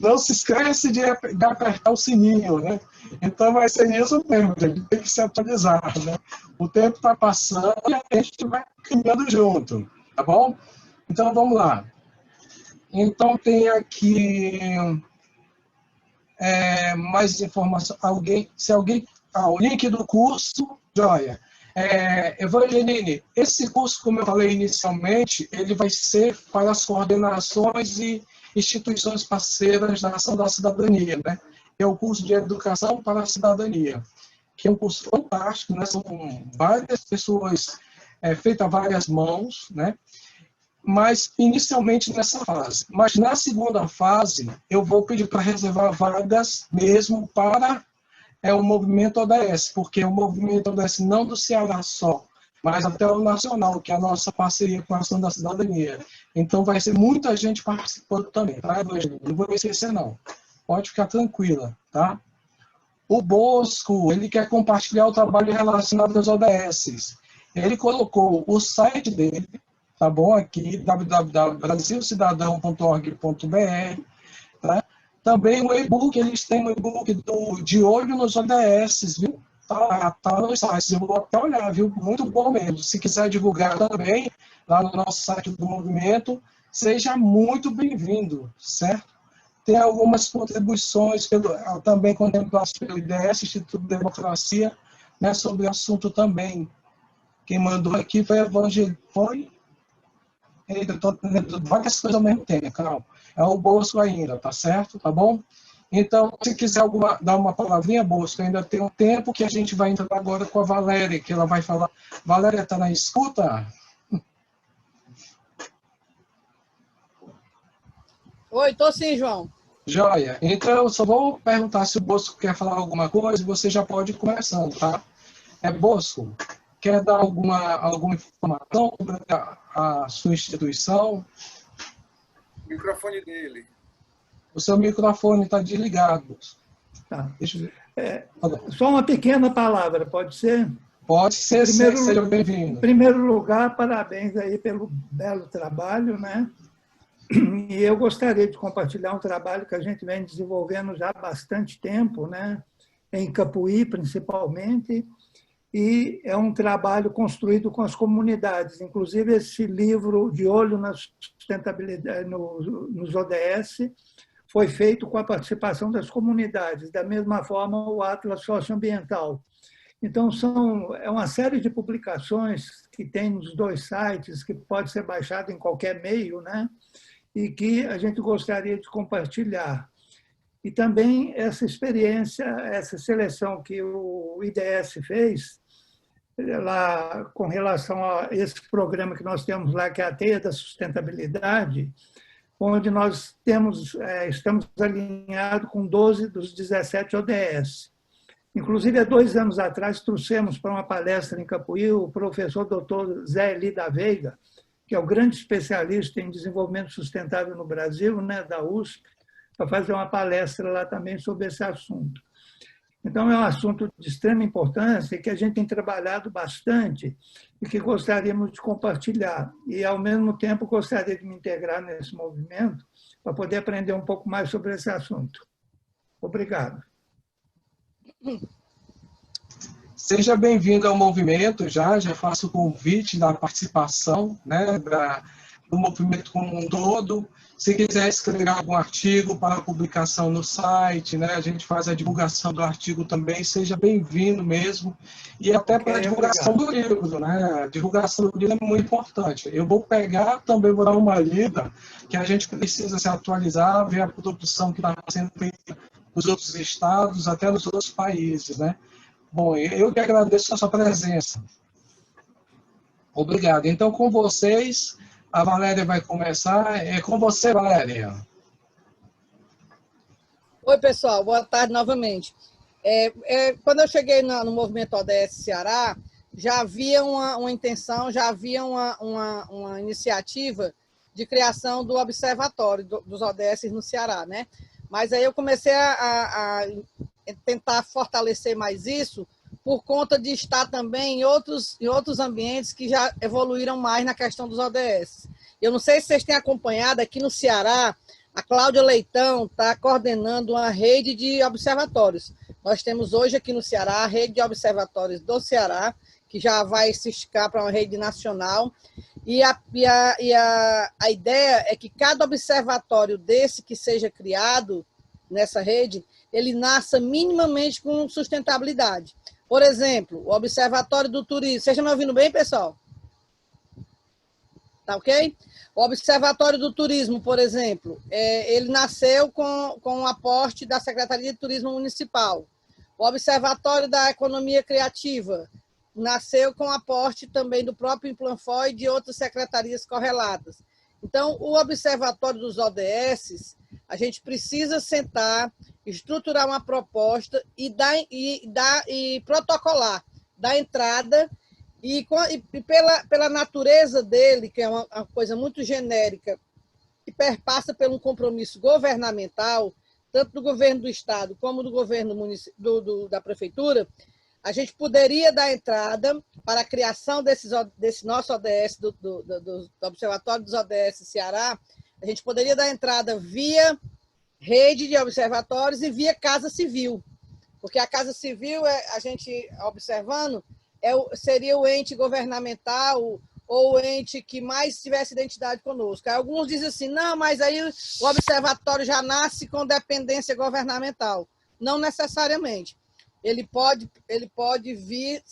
Não se esquece de apertar o sininho, né? Então vai ser isso mesmo, gente. Tem que se atualizar, né? O tempo está passando e a gente vai caminhando junto, tá bom? Então vamos lá. Então tem aqui mais informação. O link do curso, joia. Evangeline, esse curso, como eu falei inicialmente, ele vai ser para as coordenações e instituições parceiras da Ação da Cidadania, né? É o curso de Educação para a Cidadania, que é um curso fantástico, né? São várias pessoas, feito a várias mãos, né? Mas inicialmente nessa fase. Mas na segunda fase, eu vou pedir para reservar vagas mesmo para o movimento ODS, porque o movimento ODS não do Ceará só, mas até o nacional, que é a nossa parceria com a Ação da Cidadania. Então vai ser muita gente participando também, tá, Evangelina? Não vou esquecer, não. Pode ficar tranquila, tá? O Bosco, ele quer compartilhar o trabalho relacionado aos ODS. Ele colocou o site dele, tá bom? Aqui, www.brasilcidadão.org.br, tá? Também o e-book, eles têm um e-book de olho nos ODS, viu? Tá no site, eu vou até olhar, viu? Muito bom mesmo. Se quiser divulgar também, lá no nosso site do movimento, seja muito bem-vindo, certo? Tem algumas contribuições também contempladas pelo IDS, Instituto de Democracia, né, sobre o assunto também. Quem mandou aqui foi a Evangelho. Estou tendo várias coisas ao mesmo tempo, calma. É o Bosco ainda, tá certo? Tá bom? Então, se quiser dar uma palavrinha, Bosco, ainda tem um tempo que a gente vai entrar agora com a Valéria, que ela vai falar. Valéria, está na escuta? Oi, estou sim, João. Joia. Então, eu só vou perguntar se o Bosco quer falar alguma coisa e você já pode ir começando, tá? Bosco, quer dar alguma informação sobre a sua instituição? O microfone dele. O seu microfone está desligado. Tá. Tá Só uma pequena palavra, pode ser? Pode ser, seja bem-vindo. Em primeiro lugar, parabéns aí pelo belo trabalho, né? E eu gostaria de compartilhar um trabalho que a gente vem desenvolvendo já há bastante tempo, né? Em Capuí, principalmente, e é um trabalho construído com as comunidades. Inclusive, esse livro De Olho na Sustentabilidade nos ODS foi feito com a participação das comunidades, da mesma forma o Atlas Socioambiental. Então, é uma série de publicações que tem nos dois sites, que pode ser baixado em qualquer meio, né? E que a gente gostaria de compartilhar. E também essa experiência, essa seleção que o IDS fez, lá, com relação a esse programa que nós temos lá, que é a Teia da Sustentabilidade, onde nós estamos alinhados com 12 dos 17 ODS. Inclusive, há 2 anos atrás, trouxemos para uma palestra em Capuí o professor Dr. Zé Eli da Veiga, que é o grande especialista em desenvolvimento sustentável no Brasil, né, da USP, para fazer uma palestra lá também sobre esse assunto. Então, é um assunto de extrema importância que a gente tem trabalhado bastante e que gostaríamos de compartilhar. E, ao mesmo tempo, gostaria de me integrar nesse movimento para poder aprender um pouco mais sobre esse assunto. Obrigado. Seja bem-vindo ao movimento, já faço o convite da participação, né, do movimento como um todo. Se quiser escrever algum artigo para publicação no site, né, a gente faz a divulgação do artigo também, seja bem-vindo mesmo. E até para a divulgação do livro, né? A divulgação do livro é muito importante. Eu vou pegar, também vou dar uma lida, que a gente precisa se atualizar, ver a produção que está sendo feita nos outros estados, até nos outros países, né? Bom, eu que agradeço a sua presença. Obrigado. Então, com vocês, a Valéria vai começar. É com você, Valéria. Oi, pessoal. Boa tarde novamente. Quando eu cheguei no movimento ODS Ceará, já havia uma intenção, já havia uma iniciativa de criação do observatório dos ODS no Ceará, né? Mas aí eu comecei a tentar fortalecer mais isso por conta de estar também em outros ambientes que já evoluíram mais na questão dos ODS. Eu não sei se vocês têm acompanhado, aqui no Ceará, a Cláudia Leitão está coordenando uma rede de observatórios. Nós temos hoje aqui no Ceará a rede de observatórios do Ceará, que já vai se esticar para uma rede nacional. E a ideia é que cada observatório desse que seja criado nessa rede, ele nasça minimamente com sustentabilidade. Por exemplo, o Observatório do Turismo. Vocês estão me ouvindo bem, pessoal? Tá ok? O Observatório do Turismo, por exemplo, ele nasceu com o aporte da Secretaria de Turismo Municipal. O Observatório da Economia Criativa nasceu com o aporte também do próprio Implanfor e de outras secretarias correlatas. Então, o Observatório dos ODS, a gente precisa sentar, estruturar uma proposta e protocolar, dar entrada, e pela natureza dele, que é uma coisa muito genérica, que perpassa por um compromisso governamental, tanto do governo do Estado como do governo da Prefeitura, a gente poderia dar entrada para a criação desse nosso ODS, do Observatório dos ODS Ceará, a gente poderia dar entrada via rede de observatórios e via Casa Civil, porque a Casa Civil, a gente observando, seria o ente governamental ou o ente que mais tivesse identidade conosco. Aí alguns dizem assim, não, mas aí o observatório já nasce com dependência governamental. Não necessariamente. Ele pode vir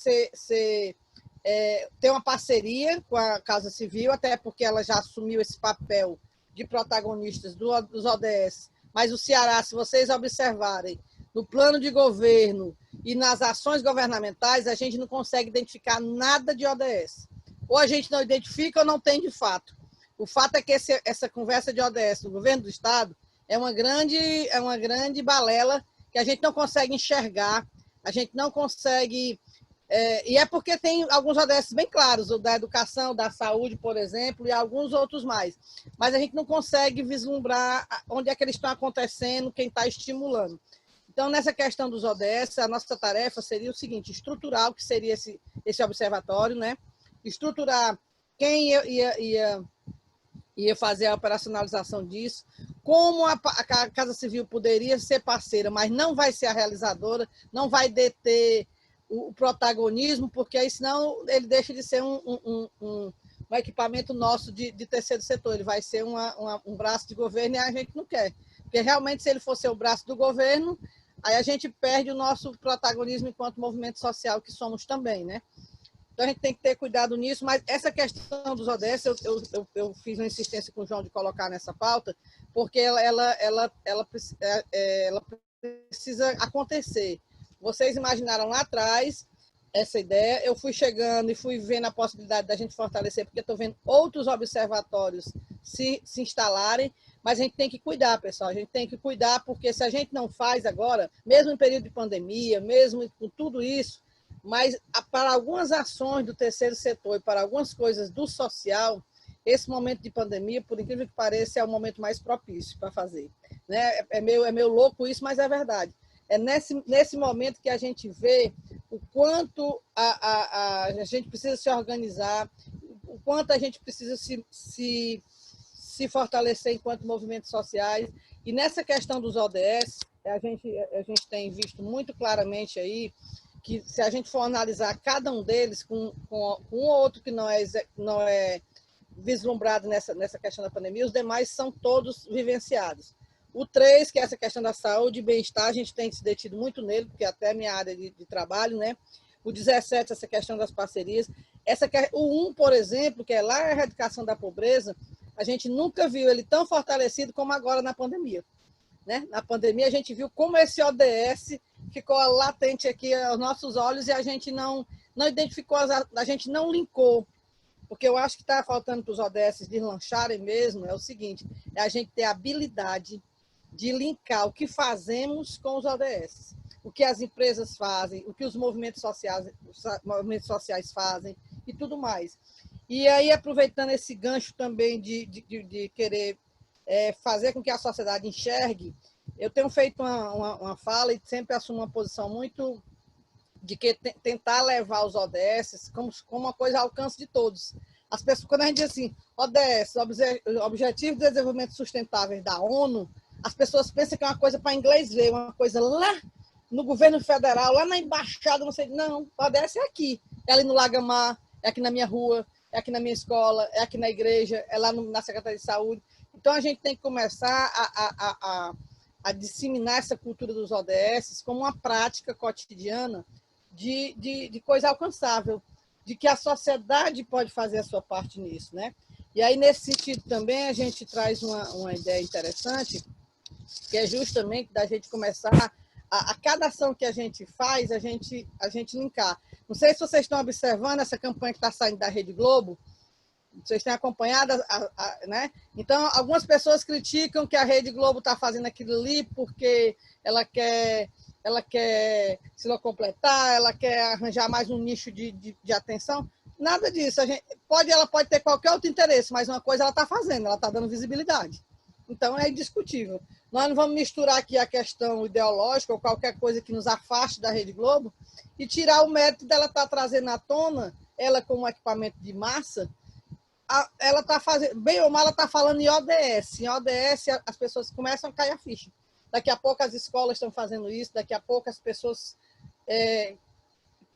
ter uma parceria com a Casa Civil, até porque ela já assumiu esse papel de protagonistas dos ODS. Mas o Ceará, se vocês observarem, no plano de governo e nas ações governamentais, a gente não consegue identificar nada de ODS. Ou a gente não identifica ou não tem de fato. O fato é que essa conversa de ODS no governo do Estado é uma grande balela que a gente não consegue enxergar, a gente não consegue... e é porque tem alguns ODS bem claros, o da educação, da saúde, por exemplo, e alguns outros mais. Mas a gente não consegue vislumbrar onde é que eles estão acontecendo, quem está estimulando. Então, nessa questão dos ODS, a nossa tarefa seria o seguinte, estruturar o que seria esse observatório, né? Estruturar quem ia fazer a operacionalização disso, como a Casa Civil poderia ser parceira, mas não vai ser a realizadora, não vai deter o protagonismo, porque aí senão ele deixa de ser um equipamento nosso de terceiro setor, ele vai ser um braço de governo e a gente não quer. Porque realmente, se ele for ser o braço do governo, aí a gente perde o nosso protagonismo enquanto movimento social que somos também, né? Então a gente tem que ter cuidado nisso, mas essa questão dos ODS, eu fiz uma insistência com o João de colocar nessa pauta, porque ela precisa acontecer. Vocês imaginaram lá atrás essa ideia, eu fui chegando e fui vendo a possibilidade da gente fortalecer, porque estou vendo outros observatórios se instalarem, mas a gente tem que cuidar, pessoal, a gente tem que cuidar, porque se a gente não faz agora, mesmo em período de pandemia, mesmo com tudo isso, mas para algumas ações do terceiro setor e para algumas coisas do social, esse momento de pandemia, por incrível que pareça, é o momento mais propício para fazer. Né? É meio louco isso, mas é verdade. É nesse momento que a gente vê o quanto a gente precisa se organizar, o quanto a gente precisa se fortalecer enquanto movimentos sociais. E nessa questão dos ODS, a gente tem visto muito claramente aí que, se a gente for analisar cada um deles com um ou outro que não é vislumbrado nessa questão da pandemia, os demais são todos vivenciados. O 3, que é essa questão da saúde e bem-estar, a gente tem se detido muito nele, porque até é minha área de trabalho, né? O 17, essa questão das parcerias. O 1, por exemplo, que é lá a erradicação da pobreza, a gente nunca viu ele tão fortalecido como agora na pandemia. Né? Na pandemia, a gente viu como esse ODS ficou latente aqui aos nossos olhos e a gente não identificou, a gente não linkou. Porque eu acho que está faltando para os ODS deslancharem mesmo, é o seguinte, é a gente ter a habilidade de linkar o que fazemos com os ODS. O que as empresas fazem, o que os movimentos sociais fazem e tudo mais. E aí, aproveitando esse gancho também de querer fazer com que a sociedade enxergue, eu tenho feito uma fala e sempre assumo uma posição muito de que tentar levar os ODS como uma coisa ao alcance de todos. As pessoas, quando a gente diz assim, ODS, Objetivo de Desenvolvimento Sustentável da ONU, as pessoas pensam que é uma coisa para inglês ver, uma coisa lá no governo federal, lá na embaixada, não sei. Não, o ODS é aqui. É ali no Lagamar, é aqui na minha rua, é aqui na minha escola, é aqui na igreja, é lá na Secretaria de Saúde. Então, a gente tem que começar a disseminar essa cultura dos ODS como uma prática cotidiana de coisa alcançável, de que a sociedade pode fazer a sua parte nisso, né? E aí, nesse sentido também, a gente traz uma ideia interessante, que é justamente da gente começar a cada ação que a gente faz, a gente linkar. Não sei se vocês estão observando essa campanha que está saindo da Rede Globo, vocês têm acompanhado, né? Então, algumas pessoas criticam que a Rede Globo está fazendo aquilo ali porque ela quer se completar, ela quer arranjar mais um nicho de atenção. Nada disso. Ela pode ter qualquer outro interesse, mas uma coisa ela está fazendo, ela está dando visibilidade. Então, é indiscutível. Nós não vamos misturar aqui a questão ideológica ou qualquer coisa que nos afaste da Rede Globo e tirar o mérito dela estar trazendo à tona, ela como equipamento de massa, ela está fazendo, bem ou mal, ela está falando em ODS. Em ODS, as pessoas começam a cair a ficha. Daqui a pouco as escolas estão fazendo isso, daqui a pouco as pessoas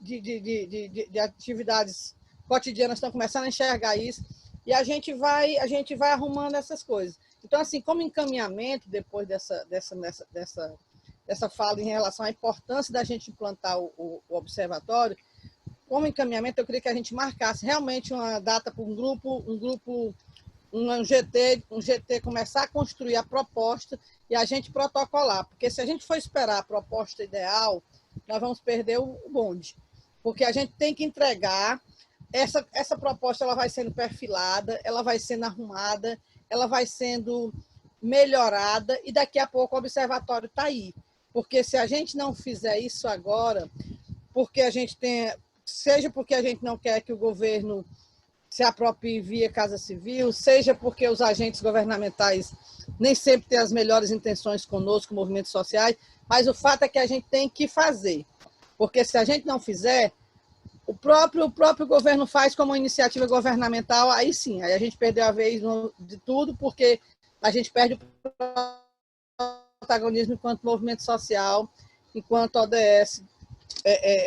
de atividades cotidianas estão começando a enxergar isso, e a gente vai arrumando essas coisas. Então, assim, como encaminhamento, depois dessa fala em relação à importância da gente implantar o observatório, como encaminhamento, eu queria que a gente marcasse realmente uma data para um GT começar a construir a proposta e a gente protocolar, porque se a gente for esperar a proposta ideal, nós vamos perder o bonde, porque a gente tem que entregar, essa proposta ela vai sendo perfilada, ela vai sendo arrumada, ela vai sendo melhorada e daqui a pouco o observatório está aí, porque se a gente não fizer isso agora, seja porque a gente não quer que o governo se aproprie via Casa Civil, seja porque os agentes governamentais nem sempre têm as melhores intenções conosco, movimentos sociais, mas o fato é que a gente tem que fazer, porque se a gente não fizer, o próprio governo faz como uma iniciativa governamental, aí sim, aí a gente perdeu a vez de tudo, porque a gente perde o protagonismo enquanto movimento social, enquanto ODS,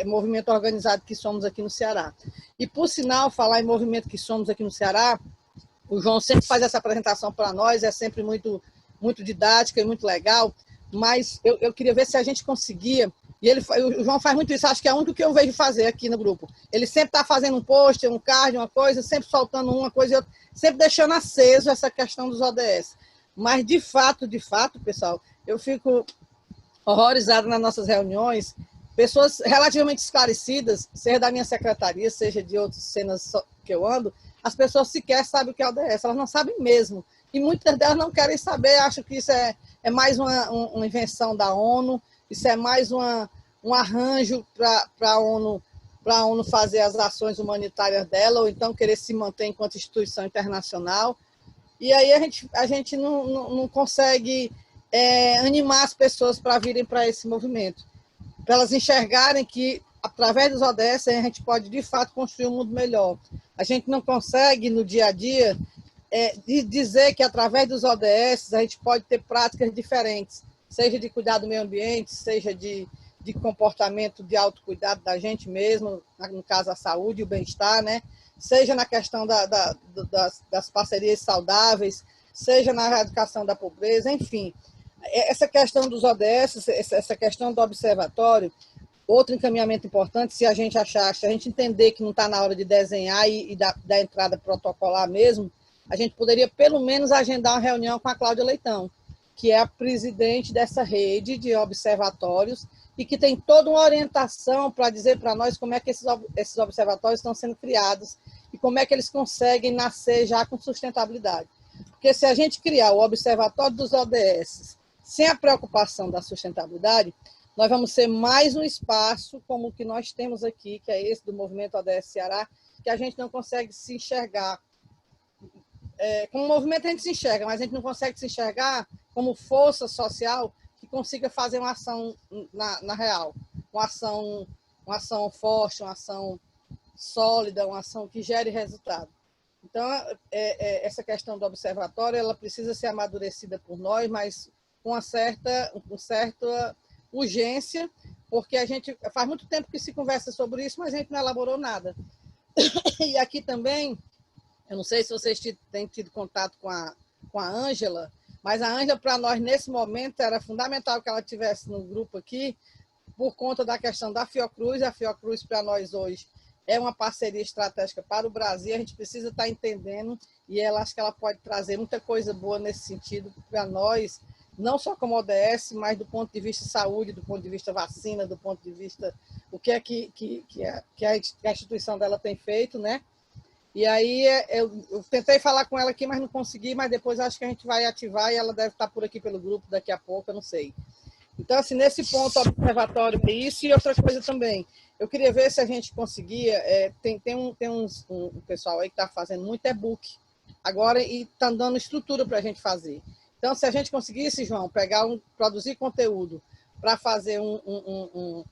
movimento organizado que somos aqui no Ceará. E, por sinal, falar em movimento que somos aqui no Ceará, o João sempre faz essa apresentação para nós, é sempre muito muito didática e muito legal, mas eu queria ver se a gente conseguia, e o João faz muito isso, acho que é o único que eu vejo fazer aqui no grupo. Ele sempre está fazendo um post, um card, uma coisa, sempre soltando uma coisa e outra, sempre deixando aceso essa questão dos ODS. Mas, de fato, pessoal, eu fico horrorizado nas nossas reuniões, pessoas relativamente esclarecidas, seja da minha secretaria, seja de outras cenas que eu ando, as pessoas sequer sabem o que é ODS, elas não sabem mesmo. E muitas delas não querem saber, acham que isso é mais uma invenção da ONU, isso é mais um arranjo para a ONU fazer as ações humanitárias dela, ou então querer se manter enquanto instituição internacional. E aí a gente não consegue animar as pessoas para virem para esse movimento, para elas enxergarem que, através dos ODS, a gente pode, de fato, construir um mundo melhor. A gente não consegue, no dia a dia, dizer que, através dos ODS, a gente pode ter práticas diferentes, seja de cuidar do meio ambiente, seja de comportamento de autocuidado da gente mesmo, no caso, a saúde e o bem-estar, né? Seja na questão das parcerias saudáveis, seja na erradicação da pobreza, enfim. Essa questão dos ODS, essa questão do observatório, outro encaminhamento importante, se a gente entender que não está na hora de desenhar e da entrada protocolar mesmo, a gente poderia, pelo menos, agendar uma reunião com a Cláudia Leitão, que é a presidente dessa rede de observatórios e que tem toda uma orientação para dizer para nós como é que esses observatórios estão sendo criados e como é que eles conseguem nascer já com sustentabilidade. Porque se a gente criar o Observatório dos ODS sem a preocupação da sustentabilidade, nós vamos ser mais um espaço como o que nós temos aqui, que é esse do Movimento ODS Ceará, que a gente não consegue se enxergar. Como movimento a gente se enxerga, mas a gente não consegue se enxergar como força social que consiga fazer uma ação na real, uma ação forte, uma ação sólida, uma ação que gere resultado. Então, essa questão do observatório, ela precisa ser amadurecida por nós, mas com uma certa urgência, porque a gente faz muito tempo que se conversa sobre isso, mas a gente não elaborou nada. E aqui também, eu não sei se vocês têm tido contato com a Ângela, mas a Ângela, para nós, nesse momento, era fundamental que ela estivesse no grupo aqui, por conta da questão da Fiocruz. A Fiocruz, para nós hoje, é uma parceria estratégica para o Brasil, a gente precisa estar entendendo, e ela acho que ela pode trazer muita coisa boa nesse sentido para nós, não só como ODS, mas do ponto de vista saúde, do ponto de vista vacina, do ponto de vista o que é que a instituição dela tem feito, né? E aí eu tentei falar com ela aqui, mas não consegui, mas depois acho que a gente vai ativar e ela deve estar por aqui pelo grupo daqui a pouco, eu não sei. Então, assim, nesse ponto, o observatório é isso. E outra coisa também, eu queria ver se a gente conseguia, tem um pessoal aí que está fazendo muito e-book agora e está dando estrutura para a gente fazer. Então, se a gente conseguisse, João, produzir conteúdo para fazer um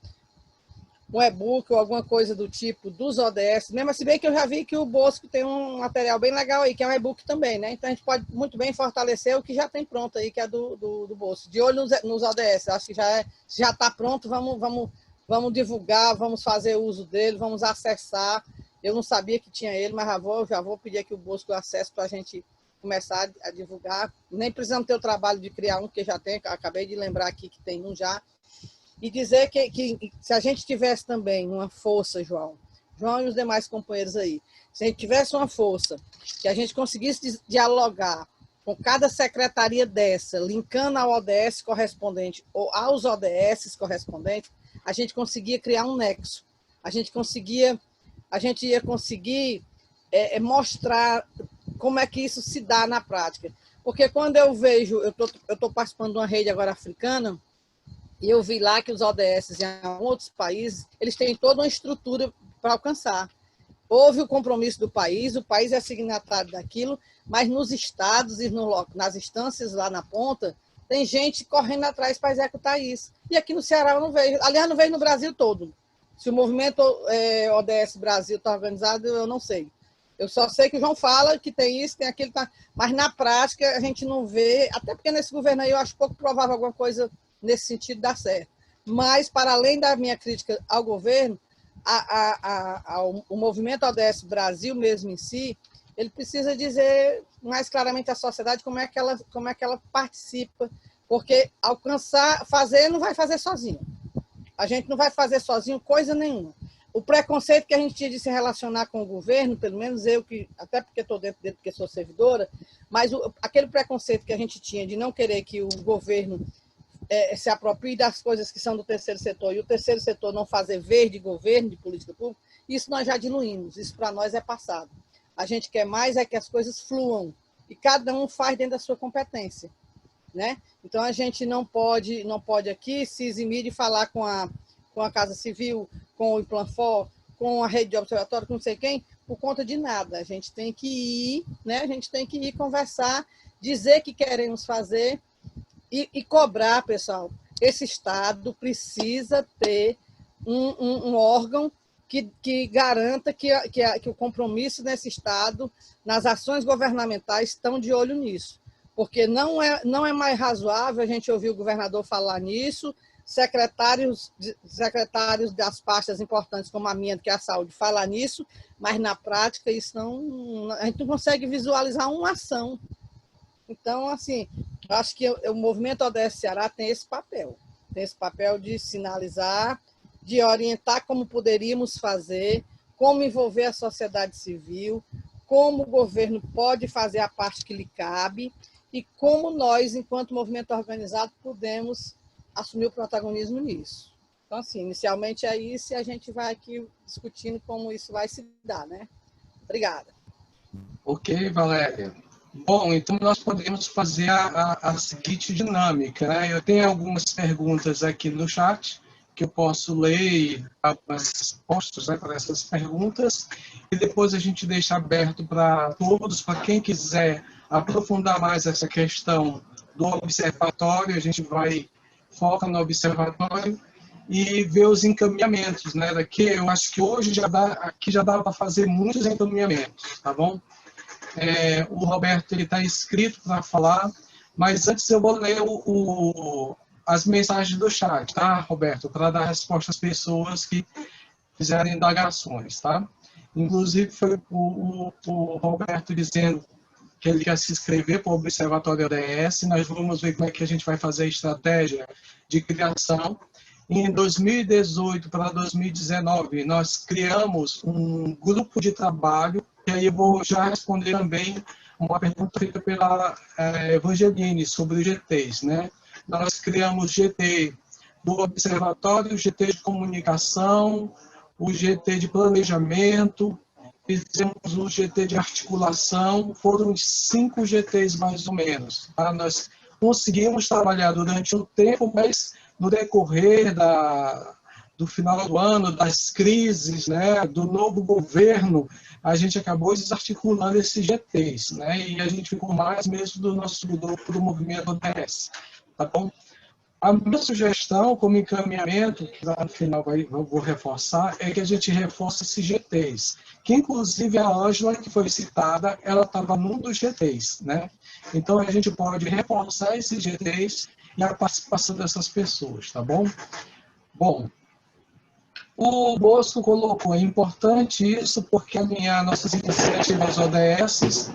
e-book ou alguma coisa do tipo dos ODS, mesmo se bem que eu já vi que o Bosco tem um material bem legal aí, que é um e-book também, né? Então a gente pode muito bem fortalecer o que já tem pronto aí, que é do Bosco. De olho nos ODS, acho que já está pronto, vamos divulgar, vamos fazer uso dele, vamos acessar. Eu não sabia que tinha ele, mas já vou pedir aqui o Bosco acesso para a gente começar a divulgar. Nem precisamos ter o trabalho de criar um, que já tem, acabei de lembrar aqui que tem um já. E dizer que se a gente tivesse também uma força, João e os demais companheiros aí, se a gente tivesse uma força, que a gente conseguisse dialogar com cada secretaria dessa, linkando ao ODS correspondente ou aos ODS correspondentes, a gente conseguia criar um nexo. A gente ia conseguir mostrar como é que isso se dá na prática. Porque quando eu vejo, eu estou participando de uma rede agora africana, e eu vi lá que os ODS em outros países, eles têm toda uma estrutura para alcançar. Houve o compromisso do país, o país é signatário daquilo, mas nos estados e nas instâncias lá na ponta, tem gente correndo atrás para executar isso. E aqui no Ceará eu não vejo. Aliás, não vejo no Brasil todo. Se o movimento ODS Brasil está organizado, eu não sei. Eu só sei que o João fala que tem isso, tem aquilo, mas na prática a gente não vê, até porque nesse governo aí eu acho pouco provável alguma coisa nesse sentido dar certo. Mas, para além da minha crítica ao governo, o movimento ODS Brasil mesmo em si, ele precisa dizer mais claramente à sociedade como é que ela participa, porque fazer não vai fazer sozinho. A gente não vai fazer sozinho coisa nenhuma. O preconceito que a gente tinha de se relacionar com o governo, pelo menos eu, que até porque estou dentro dele, porque sou servidora, mas aquele preconceito que a gente tinha de não querer que o governo se aproprie das coisas que são do terceiro setor e o terceiro setor não fazer ver de governo, de política pública, isso nós já diluímos, isso para nós é passado. A gente quer mais é que as coisas fluam e cada um faz dentro da sua competência, né? Então a gente não pode aqui se eximir de falar com a Casa Civil, com o Implanfor, com a rede de observatório, com não sei quem, por conta de nada. A gente tem que ir, né? A gente tem que ir conversar, dizer que queremos fazer e cobrar, pessoal. Esse Estado precisa ter um órgão que garanta que o compromisso nesse Estado, nas ações governamentais, estão de olho nisso. Porque não é mais razoável a gente ouvir o governador falar nisso, secretários das pastas importantes, como a minha, que é a saúde, falar nisso, mas na prática isso a gente não consegue visualizar uma ação. Então, assim, acho que o movimento ODS Ceará tem esse papel de sinalizar, de orientar como poderíamos fazer, como envolver a sociedade civil, como o governo pode fazer a parte que lhe cabe e como nós, enquanto movimento organizado, podemos assumir o protagonismo nisso. Então, assim, inicialmente é isso e a gente vai aqui discutindo como isso vai se dar, né? Obrigada. Ok, Valéria. Bom, então nós podemos fazer a seguinte dinâmica, né? Eu tenho algumas perguntas aqui no chat que eu posso ler e dar as respostas, né, para essas perguntas, e depois a gente deixa aberto para todos, para quem quiser aprofundar mais essa questão do observatório, a gente foca no observatório e ver os encaminhamentos, né? Daqui eu acho que hoje já dá para fazer muitos encaminhamentos, tá bom? O Roberto está inscrito para falar, mas antes eu vou ler as mensagens do chat, tá, Roberto? Para dar resposta às pessoas que fizeram indagações, tá? Inclusive foi o Roberto dizendo que ele quer se inscrever para o Observatório ODS. Nós vamos ver como é que a gente vai fazer a estratégia de criação. Em 2018 para 2019, nós criamos um grupo de trabalho, e aí eu vou já responder também uma pergunta feita pela Evangeline sobre os GTs, né? Nós criamos GT do Observatório, o GT de comunicação, o GT de planejamento, fizemos o GT de articulação, foram 5 GTs mais ou menos. Tá? Nós conseguimos trabalhar durante um tempo, mas no decorrer do final do ano, das crises, né, do novo governo, a gente acabou desarticulando esses GTs, né, e a gente ficou mais mesmo do nosso grupo do movimento ODS. Tá bom? A minha sugestão, como encaminhamento, que no final vou reforçar, é que a gente reforce esses GTs, que inclusive a Ângela, que foi citada, ela estava num dos GTs, né? Então a gente pode reforçar esses GTs e a participação dessas pessoas, tá bom? Bom, o Bosco colocou, é importante isso porque alinhar nossas iniciativas ODS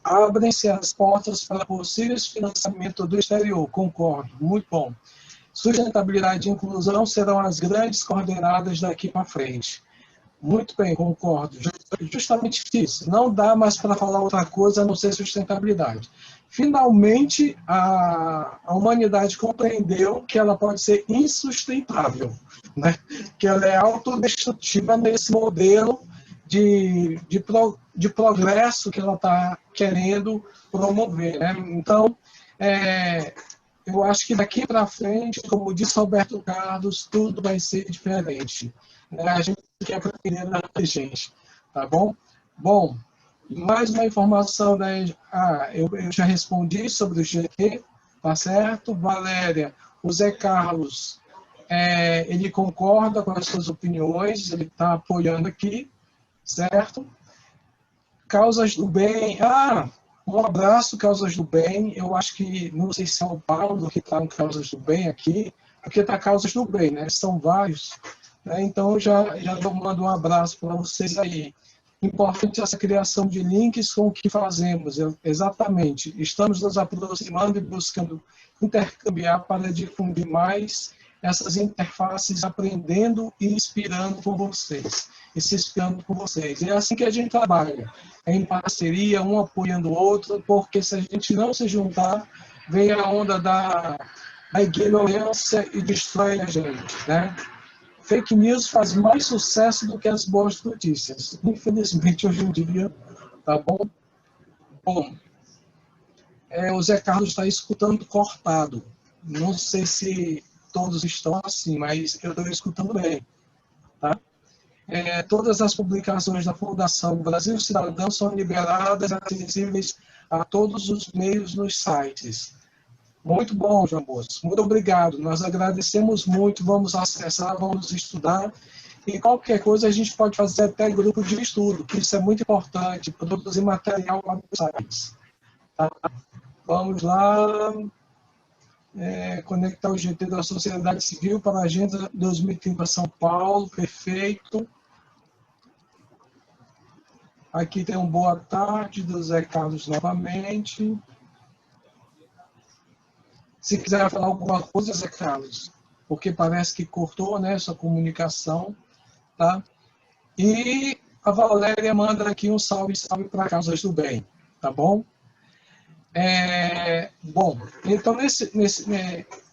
abrem-se as portas para possíveis financiamento do exterior, concordo, muito bom. Sustentabilidade e inclusão serão as grandes coordenadas daqui para frente. Muito bem, concordo. Justamente isso. Não dá mais para falar outra coisa a não ser sustentabilidade. Finalmente, a humanidade compreendeu que ela pode ser insustentável, né? Que ela é autodestrutiva nesse modelo de progresso que ela está querendo promover, né? Então, eu acho que daqui para frente, como disse Roberto Carlos, tudo vai ser diferente, né? A gente quer aprender da gente, tá bom? Bom, mais uma informação, né? Eu já respondi sobre o GT, tá certo? Valéria, o Zé Carlos, ele concorda com as suas opiniões, ele está apoiando aqui, certo? Causas do Bem, um abraço, Causas do Bem, eu acho que, não sei se é o Paulo que está no Causas do Bem aqui, porque está Causas do Bem, né? São vários, né? Então já mando um abraço para vocês aí. Importante essa criação de links com o que fazemos, exatamente. Estamos nos aproximando e buscando intercambiar para difundir mais essas interfaces, aprendendo e inspirando com vocês, e se inspirando com vocês. É assim que a gente trabalha, é em parceria, um apoiando o outro, porque se a gente não se juntar, vem a onda da ignorância e destrói a gente, né? Fake news faz mais sucesso do que as boas notícias, infelizmente, hoje em dia, tá bom? Bom, o Zé Carlos está escutando cortado. Não sei se todos estão assim, mas eu estou escutando bem, tá? Todas as publicações da Fundação Brasil Cidadão são liberadas e acessíveis a todos os meios nos sites. Muito bom, João Bosco. Muito obrigado. Nós agradecemos muito. Vamos acessar, vamos estudar. E qualquer coisa a gente pode fazer até grupo de estudo, que isso é muito importante, produzir material para os sites. Tá? Vamos lá. Conectar o GT da sociedade civil para a Agenda 2030 São Paulo. Perfeito. Aqui tem um boa tarde do Zé Carlos novamente. Se quiser falar alguma coisa, Zé Carlos, porque parece que cortou, né, sua comunicação, tá? E a Valéria manda aqui um salve para Causas do Bem, tá bom? Bom, então,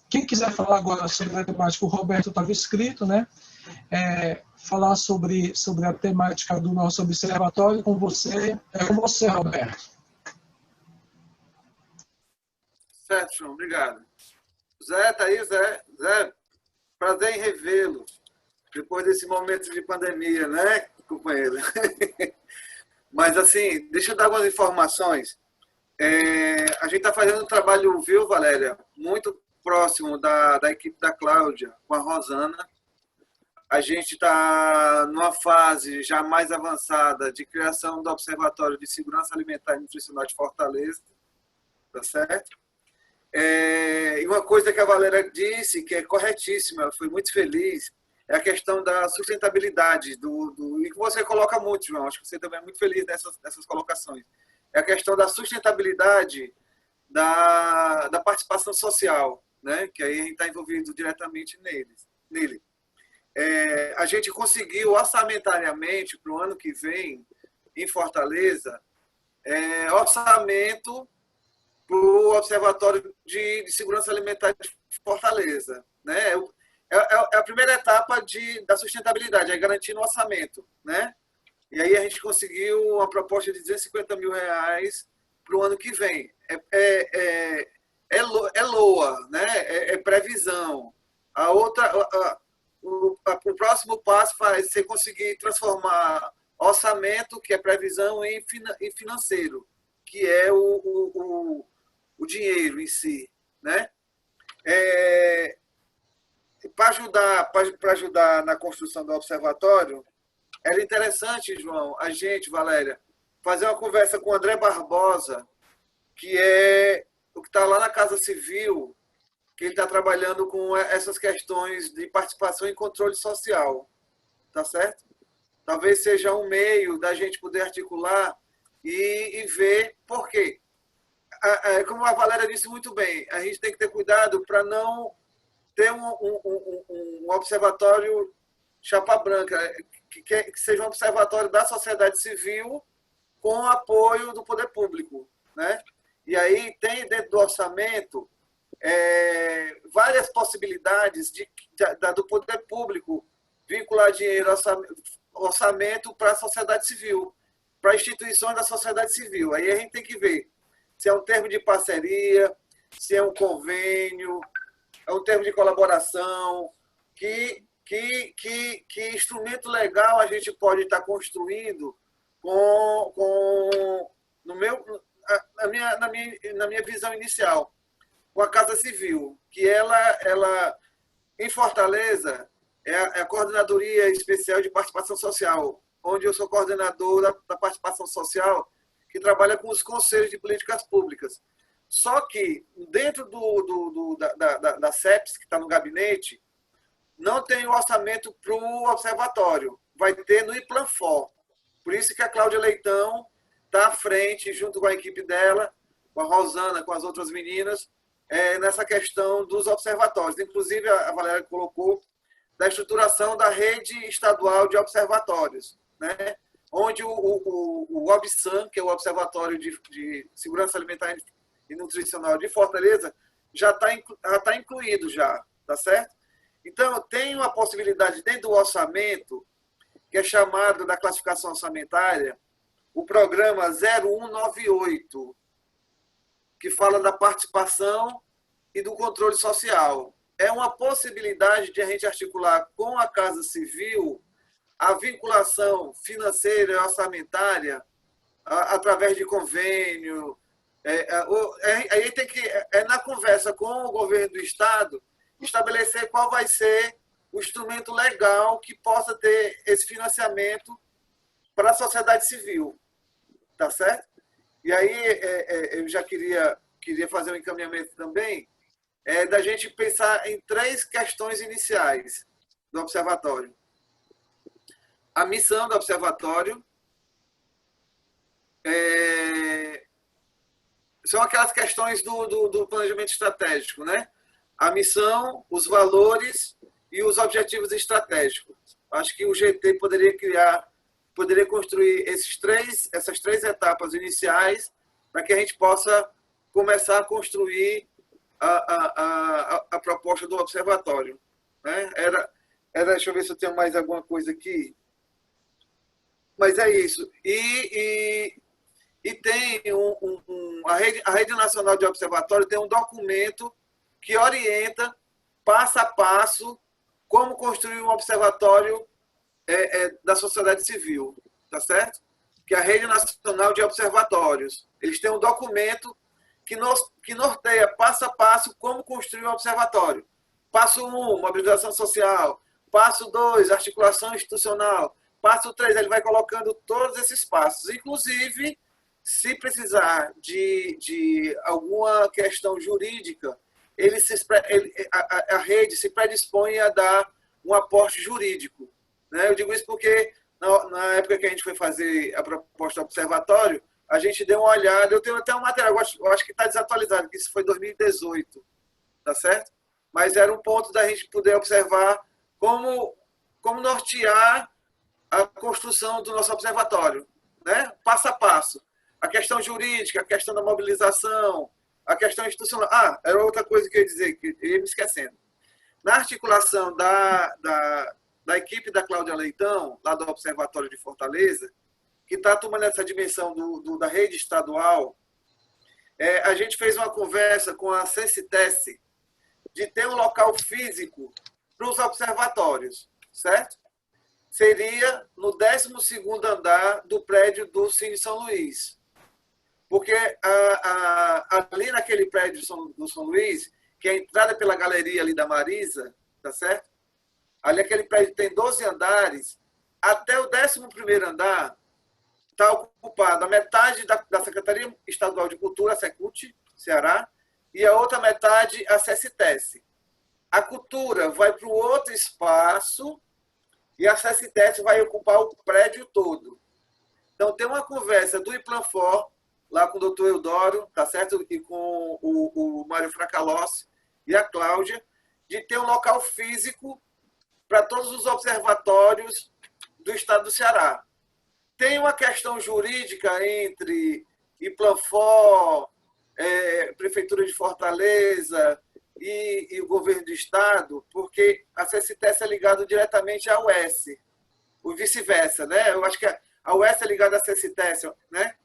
quem quiser falar agora sobre a temática, o Roberto estava escrito, né? Falar sobre a temática do nosso observatório com você. É com você, Roberto. Certo, João, obrigado. Zé, tá aí, Zé? Zé, prazer em revê-lo, depois desse momento de pandemia, né, companheiro? Mas, assim, deixa eu dar algumas informações. A gente está fazendo um trabalho, viu, Valéria, muito próximo da equipe da Cláudia, com a Rosana. A gente está numa fase já mais avançada de criação do Observatório de Segurança Alimentar e Nutricional de Fortaleza, tá certo? E uma coisa que a Valéria disse, que é corretíssima, ela foi muito feliz, é a questão da sustentabilidade, e que você coloca muito, João, acho que você também é muito feliz dessas colocações. É a questão da sustentabilidade da participação social, né? Que aí a gente está envolvido diretamente nele. A gente conseguiu orçamentariamente, para o ano que vem, em Fortaleza, orçamento para o Observatório de Segurança Alimentar de Fortaleza. Né? É a primeira etapa da sustentabilidade, é garantir no orçamento. Né? E aí a gente conseguiu uma proposta de R$250 mil para o ano que vem. É LOA, né? É previsão. O próximo passo vai ser conseguir transformar orçamento, que é previsão, em financeiro, que é o dinheiro em si, né? Para ajudar na construção do observatório, era interessante, João, a gente, Valéria, fazer uma conversa com o André Barbosa, que é o que está lá na Casa Civil, que ele está trabalhando com essas questões de participação e controle social, tá certo? Talvez seja um meio da gente poder articular e ver por quê. Como a Valéria disse muito bem, a gente tem que ter cuidado para não ter um observatório chapa branca, que seja um observatório da sociedade civil com apoio do poder público. Né? E aí tem dentro do orçamento várias possibilidades do poder público vincular dinheiro, orçamento para a sociedade civil, para instituições da sociedade civil. Aí a gente tem que ver se é um termo de parceria, se é um convênio, é um termo de colaboração, que instrumento legal a gente pode estar construindo na minha visão inicial, com a Casa Civil, que ela em Fortaleza, é a Coordenadoria Especial de Participação Social, onde eu sou coordenador da participação social, que trabalha com os conselhos de políticas públicas. Só que, dentro da CEPS, que está no gabinete, não tem orçamento para o observatório. Vai ter no IPLANFOR, Por isso que a Cláudia Leitão está à frente, junto com a equipe dela, com a Rosana, com as outras meninas, nessa questão dos observatórios. Inclusive, a Valéria colocou da estruturação da rede estadual de observatórios, né? Onde o OBSAN, que é o Observatório de Segurança Alimentar e Nutricional de Fortaleza, já está incluído já, tá certo? Então, tem uma possibilidade dentro do orçamento, que é chamado da classificação orçamentária, o programa 0198, que fala da participação e do controle social. É uma possibilidade de a gente articular com a Casa Civil a vinculação financeira e orçamentária através de convênio. Aí tem que, na conversa com o governo do Estado, estabelecer qual vai ser o instrumento legal que possa ter esse financiamento para a sociedade civil. Tá certo? E aí eu já queria fazer um encaminhamento também, da gente pensar em 3 questões iniciais do observatório. A missão do observatório são aquelas questões do planejamento estratégico, né? A missão, os valores e os objetivos estratégicos. Acho que o GT poderia construir essas três etapas iniciais para que a gente possa começar a construir a proposta do observatório, né? Deixa eu ver se eu tenho mais alguma coisa aqui. Mas é isso. E tem a Rede Nacional de Observatório tem um documento que orienta, passo a passo, como construir um observatório da sociedade civil, tá certo? Que é a Rede Nacional de Observatórios. Eles têm um documento que norteia passo a passo como construir um observatório. Passo 1, mobilização social. Passo 2, articulação institucional. Passo 3, ele vai colocando todos esses passos. Inclusive, se precisar de alguma questão jurídica, a rede se predispõe a dar um aporte jurídico, né? Eu digo isso porque, na época que a gente foi fazer a proposta do observatório, a gente deu uma olhada. Eu tenho até um material, eu acho que está desatualizado, que isso foi 2018, tá certo? Mas era um ponto da gente poder observar como nortear a construção do nosso observatório, né? Passo a passo. A questão jurídica, a questão da mobilização, a questão institucional. Era outra coisa que eu ia dizer, que eu ia me esquecendo. Na articulação da equipe da Cláudia Leitão, lá do Observatório de Fortaleza, que está tomando essa dimensão da rede estadual, a gente fez uma conversa com a Sensitesse de ter um local físico para os observatórios, certo? Seria no 12º andar do prédio do Cine São Luís. Porque ali naquele prédio do São Luís, que é a entrada pela galeria ali da Marisa, tá certo? Ali aquele prédio tem 12 andares, até o 11º andar está ocupado a metade da Secretaria Estadual de Cultura, a Secult, Ceará, e a outra metade a Sensitesse. A cultura vai para o outro espaço e a Sensitesse vai ocupar o prédio todo. Então, tem uma conversa do Iplanfor, lá com o doutor Eudoro, tá certo? E com o Mário Fracalossi e a Cláudia, de ter um local físico para todos os observatórios do estado do Ceará. Tem uma questão jurídica entre Iplanfor, Prefeitura de Fortaleza e o governo do estado, porque a Sensitesse é ligada diretamente à UES, ou vice-versa, né? Eu acho que a UES é ligada à Sensitesse, né?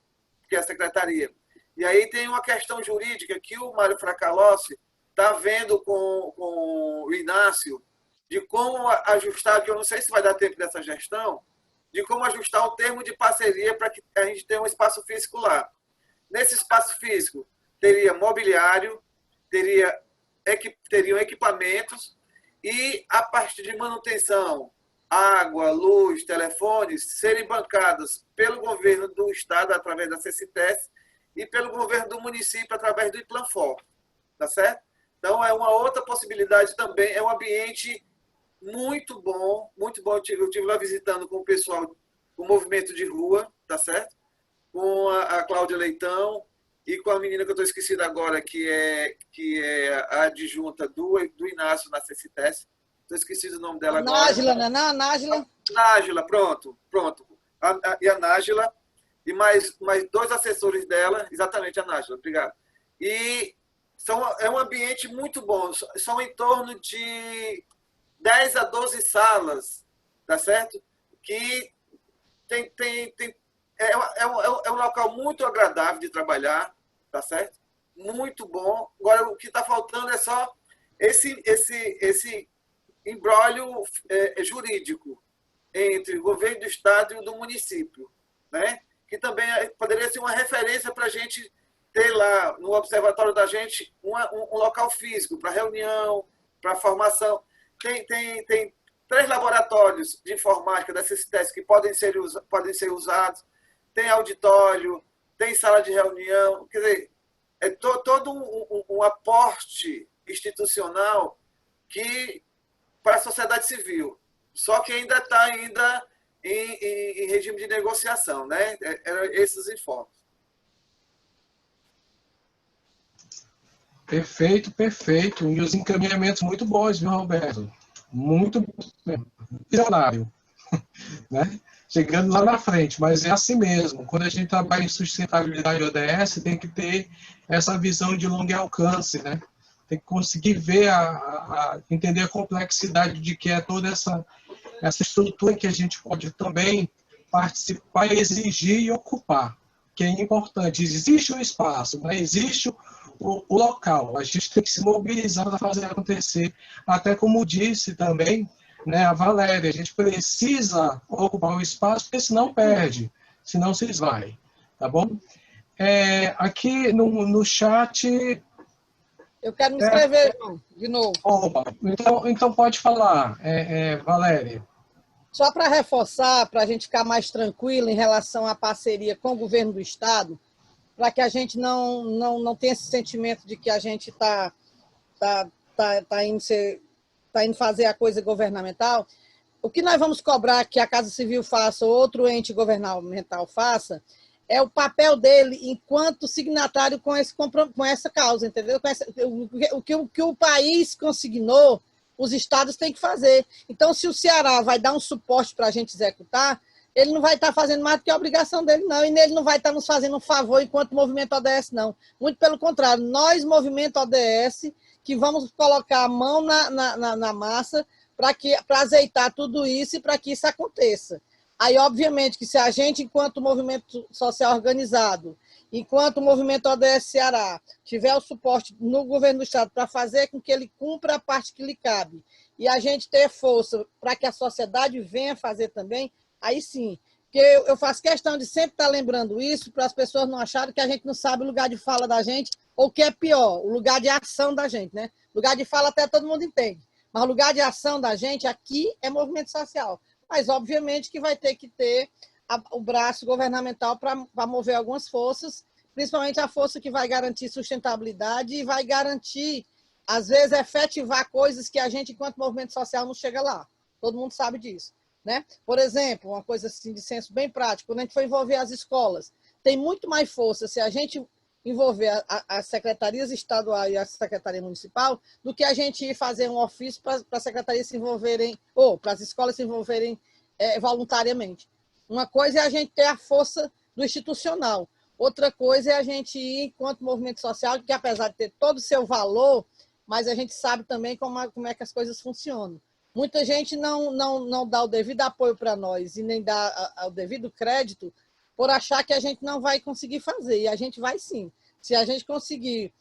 Que é a secretaria. E aí tem uma questão jurídica que o Mário Fracalossi está vendo com o Inácio, de como ajustar, que eu não sei se vai dar tempo dessa gestão, de como ajustar o termo de parceria para que a gente tenha um espaço físico lá. Nesse espaço físico, teria mobiliário, teriam equipamentos e a parte de manutenção, água, luz, telefones, serem bancadas pelo governo do estado, através da Sensitesse, e pelo governo do município, através do Iplanfor. Tá certo? Então, é uma outra possibilidade também. É um ambiente muito bom, muito bom. Eu estive lá visitando com o pessoal, com o movimento de rua, tá certo? Com a Cláudia Leitão e com a menina que eu estou esquecida agora, que é a adjunta do Inácio na CCTES. Estou esquecido o nome dela agora. Nájila, né? Nájila. Nájila, pronto. E a Nájila, e mais 2 assessores dela, exatamente, a Nájila, obrigado. E é um ambiente muito bom, são em torno de 10 a 12 salas, tá certo? Que é um local muito agradável de trabalhar, tá certo? Muito bom. Agora, o que está faltando é só esse imbróglio jurídico entre o governo do estado e o do município, né? Que também poderia ser uma referência para a gente ter lá no observatório da gente um local físico para reunião, para formação. Tem 3 laboratórios de informática da CCTES que podem ser usados, tem auditório, tem sala de reunião, quer dizer, é todo um aporte institucional para a sociedade civil, só que ainda está em regime de negociação, né? Eram esses informes. Perfeito. E os encaminhamentos muito bons, viu, Roberto? Muito visionário, né? Chegando lá na frente, mas é assim mesmo. Quando a gente trabalha em sustentabilidade ODS, tem que ter essa visão de longo alcance, né? Tem que conseguir ver, entender a complexidade de que é toda essa estrutura que a gente pode também participar, exigir e ocupar, que é importante. Existe um espaço, né? Existe o local, a gente tem que se mobilizar para fazer acontecer. Até como disse também, né, a Valéria, a gente precisa ocupar o espaço, porque senão perde, senão se esvai, tá bom? Aqui no chat... Eu quero me inscrever, de novo. Opa, então pode falar, Valéria. Só para reforçar, para a gente ficar mais tranquilo em relação à parceria com o governo do estado, para que a gente não tenha esse sentimento de que a gente está indo fazer a coisa governamental. O que nós vamos cobrar que a Casa Civil faça ou outro ente governamental faça é o papel dele enquanto signatário com essa causa, entendeu? O que o país consignou, os estados têm que fazer. Então, se o Ceará vai dar um suporte para a gente executar, ele não vai estar fazendo mais do que a obrigação dele, não. E ele não vai estar nos fazendo um favor enquanto movimento ODS, não. Muito pelo contrário, nós, movimento ODS, que vamos colocar a mão na massa para azeitar tudo isso e para que isso aconteça. Aí, obviamente, que se a gente, enquanto movimento social organizado, enquanto o movimento ODS Ceará tiver o suporte no governo do estado para fazer com que ele cumpra a parte que lhe cabe, e a gente ter força para que a sociedade venha fazer também, aí sim. Porque eu faço questão de sempre estar lembrando isso para as pessoas não acharem que a gente não sabe o lugar de fala da gente, ou que é pior, o lugar de ação da gente, né? Lugar de fala até todo mundo entende, mas o lugar de ação da gente aqui é movimento social. Mas, obviamente, que vai ter que ter o braço governamental para mover algumas forças, principalmente a força que vai garantir sustentabilidade e vai garantir, às vezes, efetivar coisas que a gente, enquanto movimento social, não chega lá. Todo mundo sabe disso, né? Por exemplo, uma coisa assim de senso bem prático, quando a gente for envolver as escolas, tem muito mais força se a gente envolver as secretarias estaduais e a secretaria municipal do que a gente ir fazer um ofício para as secretarias se envolverem, ou para as escolas se envolverem voluntariamente. Uma coisa é a gente ter a força do institucional, outra coisa é a gente ir enquanto movimento social, que apesar de ter todo o seu valor, mas a gente sabe também como é que as coisas funcionam. Muita gente não dá o devido apoio para nós e nem dá o devido crédito por achar que a gente não vai conseguir fazer, e a gente vai sim. Se a gente conseguir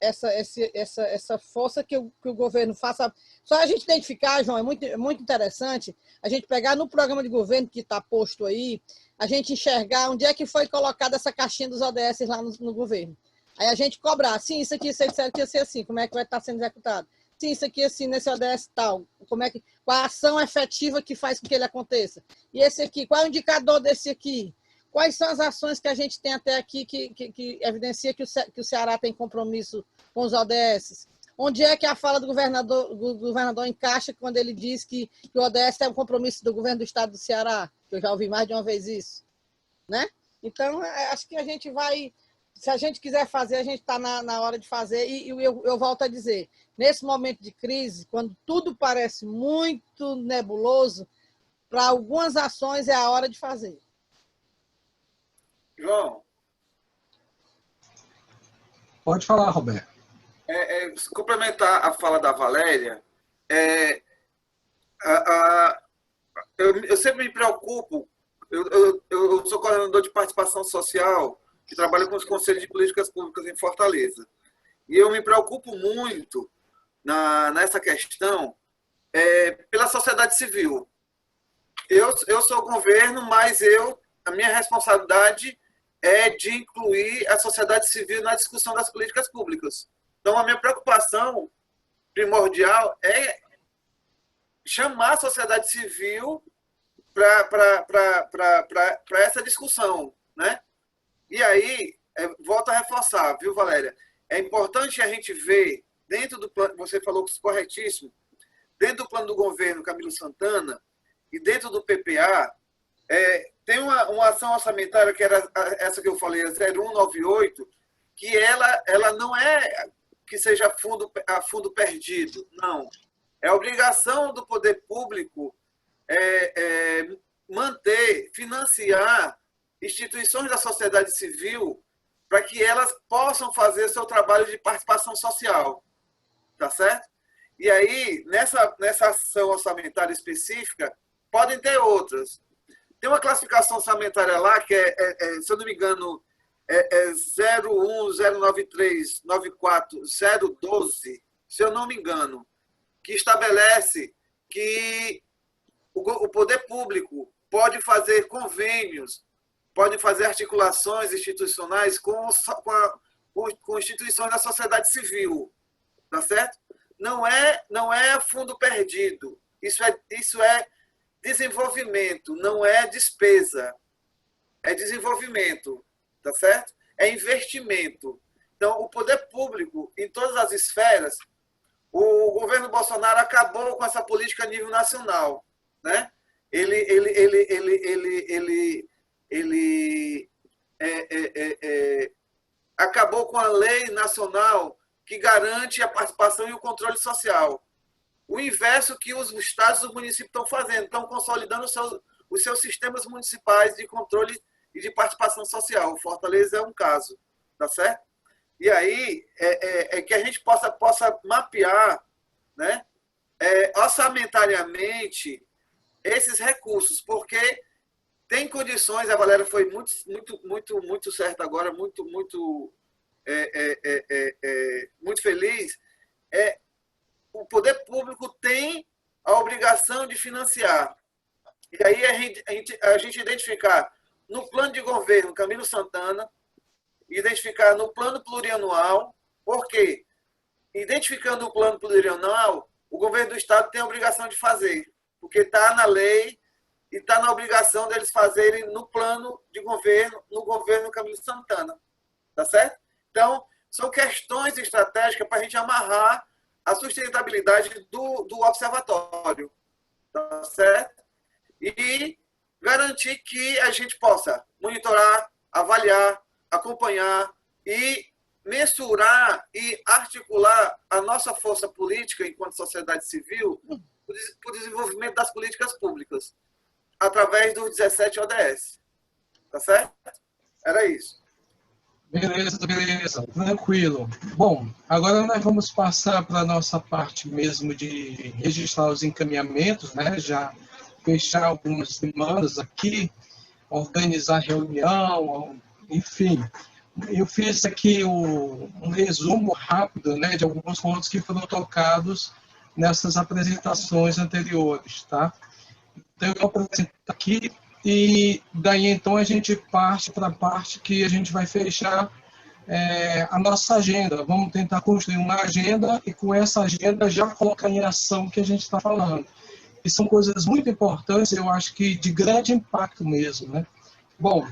essa força que o governo faça... Só a gente identificar, João, é muito interessante, a gente pegar no programa de governo que está posto aí, a gente enxergar onde é que foi colocada essa caixinha dos ODS lá no governo. Aí a gente cobrar, sim, isso aqui ia ser assim, como é que vai estar sendo executado? Sim, isso aqui assim, nesse ODS tal, qual a ação efetiva que faz com que ele aconteça? E esse aqui, qual é o indicador desse aqui? Quais são as ações que a gente tem até aqui que evidencia que o Ceará tem compromisso com os ODS? Onde é que a fala do governador encaixa quando ele diz que o ODS é um compromisso do governo do estado do Ceará? Eu já ouvi mais de uma vez isso, né? Então, acho que a gente vai... Se a gente quiser fazer, a gente está na hora de fazer. E eu volto a dizer, nesse momento de crise, quando tudo parece muito nebuloso, para algumas ações é a hora de fazer. João. Pode falar, Roberto. Complementar a fala da Valéria, eu sempre me preocupo, eu sou coordenador de participação social, que trabalha com os conselhos de políticas públicas em Fortaleza. E eu me preocupo muito nessa questão pela sociedade civil. Eu sou governo, mas a minha responsabilidade é de incluir a sociedade civil na discussão das políticas públicas. Então, a minha preocupação primordial é chamar a sociedade civil para essa discussão, né? E aí, volto a reforçar, viu, Valéria? É importante a gente ver, dentro do plano, você falou corretíssimo, dentro do plano do governo Camilo Santana e dentro do PPA, tem uma ação orçamentária, que era essa que eu falei, a 0198, que ela não é que seja a fundo perdido, não. É obrigação do poder público manter, financiar instituições da sociedade civil para que elas possam fazer seu trabalho de participação social, tá certo? E aí, nessa ação orçamentária específica, podem ter outras. Tem uma classificação orçamentária lá que se eu não me engano, 0109394 se eu não me engano, que estabelece que o poder público pode fazer convênios, pode fazer articulações institucionais com instituições da sociedade civil, tá certo? Não é fundo perdido. Isso é desenvolvimento, não é despesa. É desenvolvimento, tá certo? É investimento. Então, o poder público, em todas as esferas, o governo Bolsonaro acabou com essa política a nível nacional, né? Ele acabou com a lei nacional que garante a participação e o controle social. O inverso que os estados e os municípios estão fazendo, estão consolidando os seus sistemas municipais de controle e de participação social. O Fortaleza é um caso, tá certo? E aí que a gente possa mapear, né, orçamentariamente esses recursos, porque tem condições, a Valéria foi muito certa agora, muito feliz. O poder público tem a obrigação de financiar. E aí a gente identificar no plano de governo Camilo Santana, identificar no plano plurianual, porque identificando o plano plurianual, o governo do estado tem a obrigação de fazer, porque está na lei e está na obrigação deles fazerem no plano de governo, no governo Camilo Santana. Tá certo? Então, são questões estratégicas para a gente amarrar a sustentabilidade do observatório. Tá certo? E garantir que a gente possa monitorar, avaliar, acompanhar e mensurar e articular a nossa força política enquanto sociedade civil para o desenvolvimento das políticas públicas, através dos 17 ODS. Tá certo? Era isso. Beleza, tranquilo. Bom, agora nós vamos passar para a nossa parte mesmo de registrar os encaminhamentos, né? Já fechar algumas demandas aqui, organizar reunião, enfim. Eu fiz aqui um resumo rápido, né, de alguns pontos que foram tocados nessas apresentações anteriores, tá? Então, eu vou apresentar aqui e daí, então, a gente parte para a parte que a gente vai fechar a nossa agenda. Vamos tentar construir uma agenda e, com essa agenda, já colocar em ação o que a gente está falando. E são coisas muito importantes, eu acho que de grande impacto mesmo, né? Bom,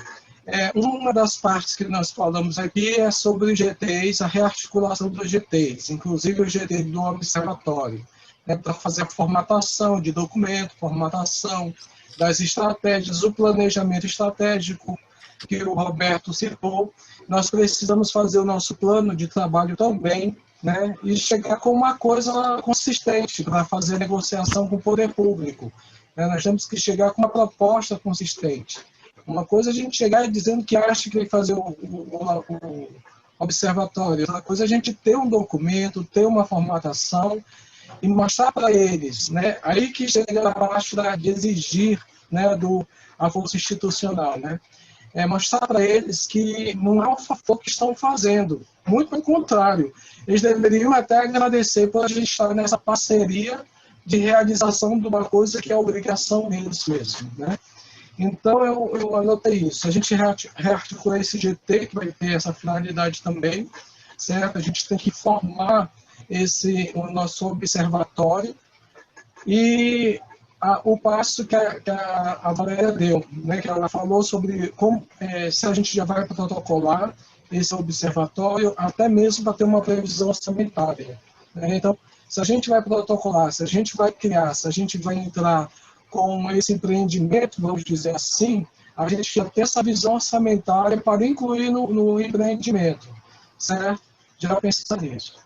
Uma das partes que nós falamos aqui é sobre os GTs, a rearticulação dos GTs, inclusive o GT do observatório, né, para fazer a formatação de documento, formatação das estratégias, o planejamento estratégico que o Roberto citou. Nós precisamos fazer o nosso plano de trabalho também, né, e chegar com uma coisa consistente para fazer a negociação com o poder público. Nós temos que chegar com uma proposta consistente. Uma coisa é a gente chegar dizendo que acha que vai fazer o observatório, outra coisa é a gente ter um documento, ter uma formatação e mostrar para eles, né? Aí que chega a parte de exigir, né, a força institucional, né? Mostrar para eles que não é um favor que estão fazendo, muito pelo contrário, eles deveriam até agradecer por a gente estar nessa parceria de realização de uma coisa que é obrigação deles mesmo, né? Então, eu anotei isso. A gente rearticula esse GT, que vai ter essa finalidade também, certo? A gente tem que formar o nosso observatório e o passo que a Valéria deu, né? Que ela falou sobre como, se a gente já vai protocolar esse observatório, até mesmo para ter uma previsão orçamentária, né? Então, se a gente vai protocolar, se a gente vai criar, se a gente vai entrar com esse empreendimento, vamos dizer assim, a gente já tem essa visão orçamentária para incluir no empreendimento, certo? Já pensar nisso.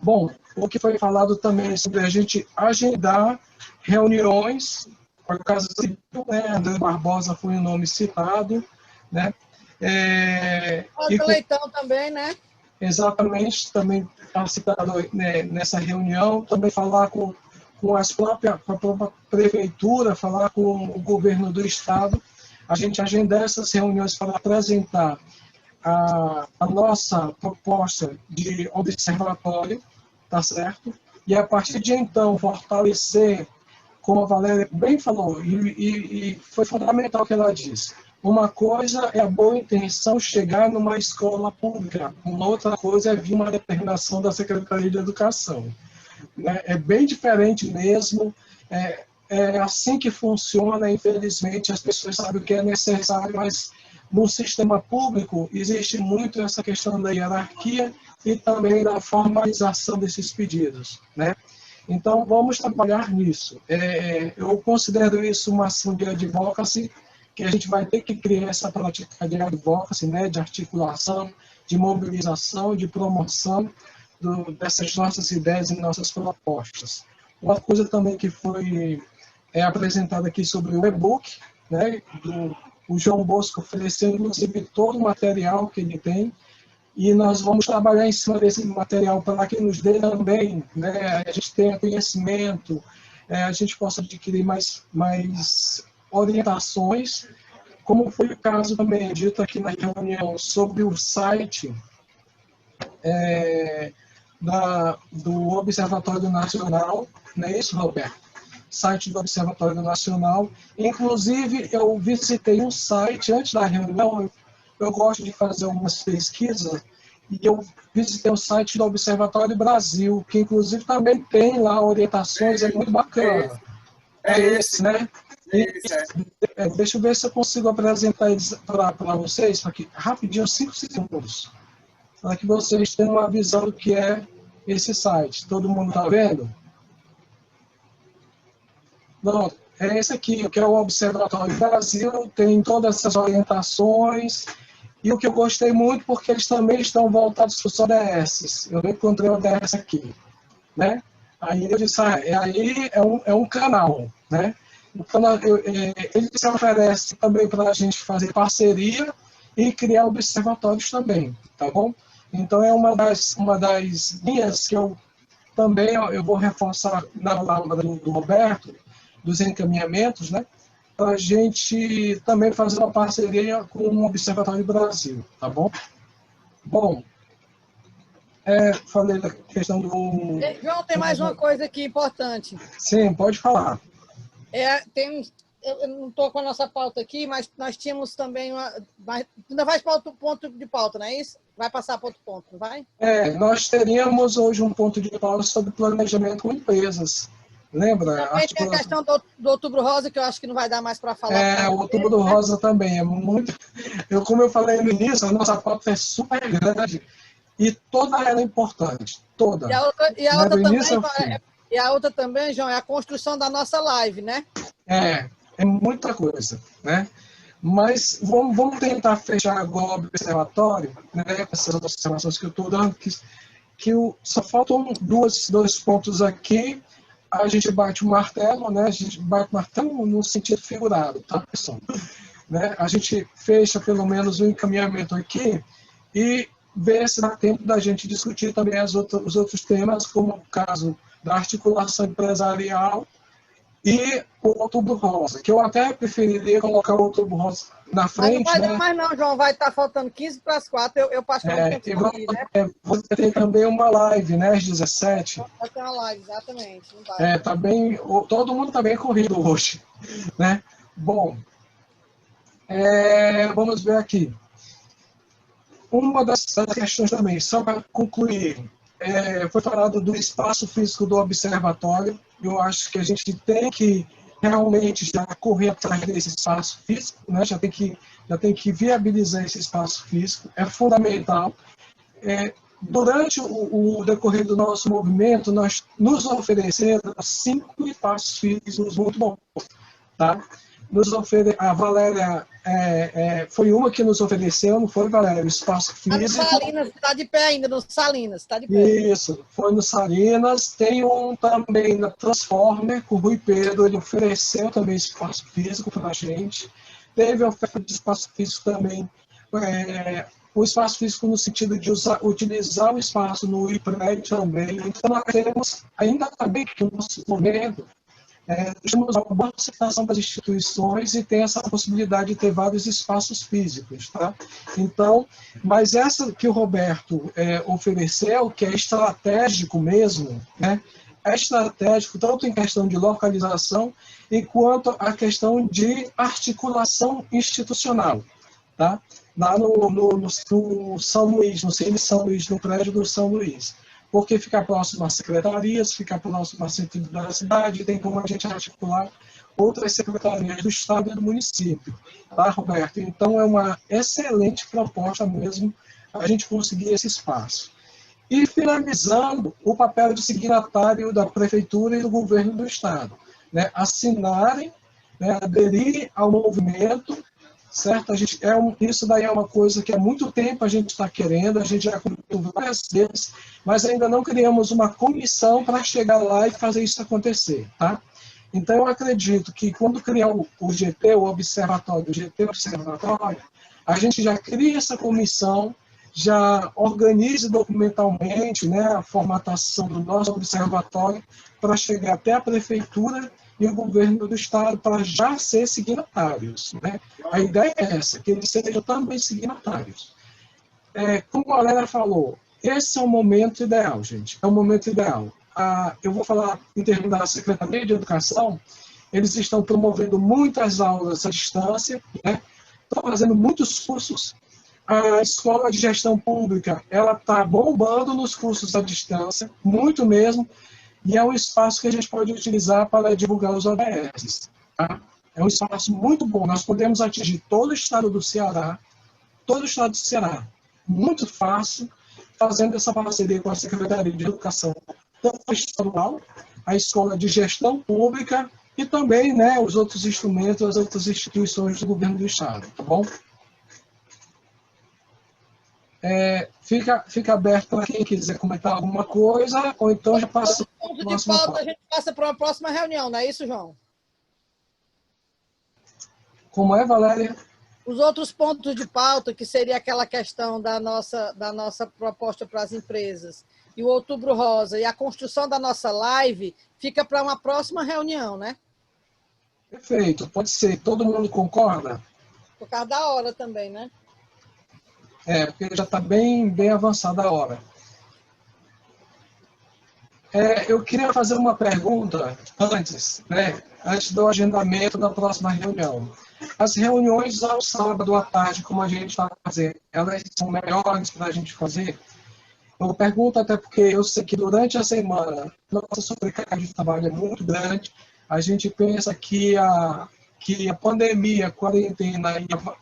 Bom, o que foi falado também sobre a gente agendar reuniões, por acaso, né, André Barbosa foi um nome citado, né? Leitão também, né? Exatamente, também está citado, né, nessa reunião, também falar com a própria prefeitura, falar com o governo do estado, a gente agendar essas reuniões para apresentar a nossa proposta de observatório, tá certo? E a partir de então fortalecer, como a Valéria bem falou, e foi fundamental o que ela disse, uma coisa é a boa intenção chegar numa escola pública, uma outra coisa é vir uma determinação da Secretaria de Educação. É bem diferente mesmo, é assim que funciona, infelizmente, as pessoas sabem o que é necessário, mas no sistema público existe muito essa questão da hierarquia e também da formalização desses pedidos, né? Então, vamos trabalhar nisso. Eu considero isso uma ação de advocacy, que a gente vai ter que criar essa prática de advocacy, né, de articulação, de mobilização, de promoção dessas nossas ideias e nossas propostas. Uma coisa também que foi apresentada aqui sobre o e-book, né, o João Bosco ofereceu, inclusive, todo o material que ele tem, e nós vamos trabalhar em cima desse material para que nos dê também, né, a gente tenha conhecimento, a gente possa adquirir mais orientações, como foi o caso também dito aqui na reunião sobre o site do Observatório Nacional, não é isso, Roberto? Site do Observatório Nacional. Inclusive, eu visitei um site antes da reunião, eu gosto de fazer algumas pesquisas, e eu visitei o site do Observatório Brasil, que inclusive também tem lá orientações, é muito bacana. É esse, né? Deixa eu ver se eu consigo apresentar eles para vocês, aqui, rapidinho, 5 segundos, para que vocês tenham uma visão do que é esse site. Todo mundo está vendo? Pronto, é esse aqui, que é o Observatório Brasil, tem todas essas orientações, e o que eu gostei muito, porque eles também estão voltados para os ODS. Eu encontrei o ODS aqui, né? Aí eu disse, aí é um canal, né? Então, ele se oferece também para a gente fazer parceria e criar observatórios também, tá bom? Então, é uma das linhas que eu também vou reforçar na palavra do Roberto, dos encaminhamentos, né? Para a gente também fazer uma parceria com o Observatório Brasil, tá bom? Bom, falei da questão do... João, tem mais uma coisa aqui importante. Sim, pode falar. Eu não estou com a nossa pauta aqui, mas nós tínhamos também ainda vai para outro ponto de pauta, não é isso? Vai passar para outro ponto, não vai? Nós teríamos hoje um ponto de pauta sobre planejamento com empresas, Lembra? Também tem a questão do Outubro Rosa, que eu acho que não vai dar mais para falar. O Outubro Rosa também é muito... Como eu falei no início, a nossa pauta é super grande e toda ela é importante, toda. E a outra também, João, é a construção da nossa live, né? É muita coisa, né? Mas vamos tentar fechar agora o observatório, né, com essas observações que eu estou dando, só faltam dois pontos aqui. A gente bate o martelo, né? A gente bate o martelo no sentido figurado, tá, pessoal? Né? A gente fecha pelo menos o encaminhamento aqui e vê se dá tempo da gente discutir também os outros temas, como o caso da articulação empresarial e o Outubro Rosa, que eu até preferiria colocar o Outubro Rosa na frente. Mas não vai dar mais não, João, vai estar faltando 15 para as 4, eu particularmente consegui, né? Você tem também uma live, né, às 17. Vai ter uma live, exatamente. Não vai. Tá bem, todo mundo está bem corrido hoje, né? Bom, vamos ver aqui. Uma das questões também, só para concluir, foi falado do espaço físico do observatório. Eu acho que a gente tem que realmente já correr atrás desse espaço físico, né? já tem que viabilizar esse espaço físico, é fundamental. Durante o decorrer do nosso movimento, nós nos ofereceram 5 espaços físicos muito bons. Tá? A Valéria foi uma que nos ofereceu, não foi, Valéria? O espaço físico. No Salinas, está de pé ainda, no Salinas, está de pé. Isso, foi no Salinas. Tem um também na Transformer, com o Rui Pedro, ele ofereceu também espaço físico para a gente. Teve a oferta de espaço físico também, o espaço físico no sentido de utilizar o espaço no IPRED também. Então, nós temos ainda também que o nosso momento temos uma boa aceitação das instituições e tem essa possibilidade de ter vários espaços físicos. Tá? Então, mas essa que o Roberto ofereceu, que é estratégico mesmo, né? É estratégico tanto em questão de localização quanto a questão de articulação institucional. Tá? Lá no São Luís, no Cine São Luís, no prédio do São Luís. Porque fica próximo às secretarias, fica próximo à centro da cidade, tem como a gente articular outras secretarias do Estado e do município. Tá, Roberto? Então, é uma excelente proposta mesmo a gente conseguir esse espaço. E, finalizando, o papel de signatário da Prefeitura e do Governo do Estado. Né? Assinarem, né, aderirem ao movimento, certo? Isso daí é uma coisa que há muito tempo a gente está querendo, a gente já comentou várias vezes, mas ainda não criamos uma comissão para chegar lá e fazer isso acontecer. Tá? Então, eu acredito que quando criar o GT, o Observatório, a gente já cria essa comissão, já organize documentalmente, né, a formatação do nosso observatório para chegar até a Prefeitura e o Governo do Estado para já ser signatários. Né? A ideia é essa, que eles sejam também signatários. Como a Valéria falou, esse é o momento ideal, gente, é o momento ideal. Eu vou falar em termos da Secretaria de Educação, eles estão promovendo muitas aulas à distância, né? Estão fazendo muitos cursos. A Escola de Gestão Pública, ela está bombando nos cursos à distância, muito mesmo, e é um espaço que a gente pode utilizar para divulgar os ODS. Tá? É um espaço muito bom, nós podemos atingir todo o estado do Ceará, muito fácil, fazendo essa parceria com a Secretaria de Educação, tanto estadual, a Escola de Gestão Pública e também, né, os outros instrumentos, as outras instituições do Governo do Estado, tá bom? Fica aberto para quem quiser comentar alguma coisa, ou então já passa para a próxima pauta. A gente passa para uma próxima reunião, não é isso, João? Como é, Valéria? Os outros pontos de pauta, que seria aquela questão da nossa proposta para as empresas, e o Outubro Rosa, e a construção da nossa live, fica para uma próxima reunião, né? Perfeito, pode ser. Todo mundo concorda? Por causa da hora também, né? Porque já está bem avançada a hora. Eu queria fazer uma pergunta antes, né? Antes do agendamento da próxima reunião. As reuniões ao sábado à tarde, como a gente está fazendo, elas são melhores para a gente fazer? Eu pergunto até porque eu sei que durante a semana nossa sobrecarga de trabalho é muito grande. A gente pensa que a pandemia, a quarentena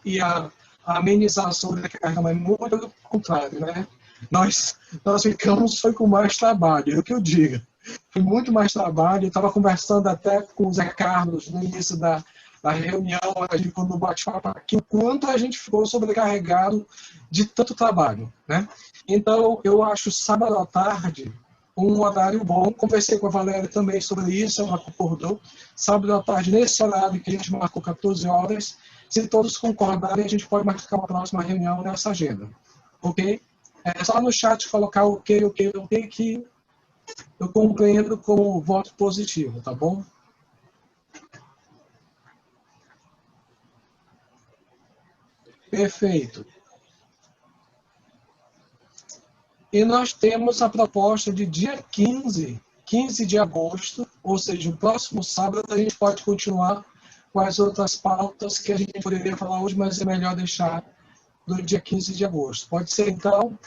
ia amenizar a sobrecarga, mas muito pelo contrário, né? Nós ficamos foi com mais trabalho, é o que eu digo. Foi muito mais trabalho. Eu estava conversando até com o Zé Carlos no início da reunião, a gente quando bate-papo aqui, o quanto a gente ficou sobrecarregado de tanto trabalho, né? Então, eu acho sábado à tarde um horário bom. Conversei com a Valéria também sobre isso, ela concordou. Sábado à tarde, nesse horário que a gente marcou 14 horas, se todos concordarem, a gente pode marcar uma próxima reunião nessa agenda. Ok? É só no chat colocar ok, que eu compreendo como voto positivo, tá bom? Perfeito. E nós temos a proposta de dia 15 de agosto, ou seja, o próximo sábado a gente pode continuar com as outras pautas que a gente poderia falar hoje, mas é melhor deixar do dia 15 de agosto. Pode ser, então?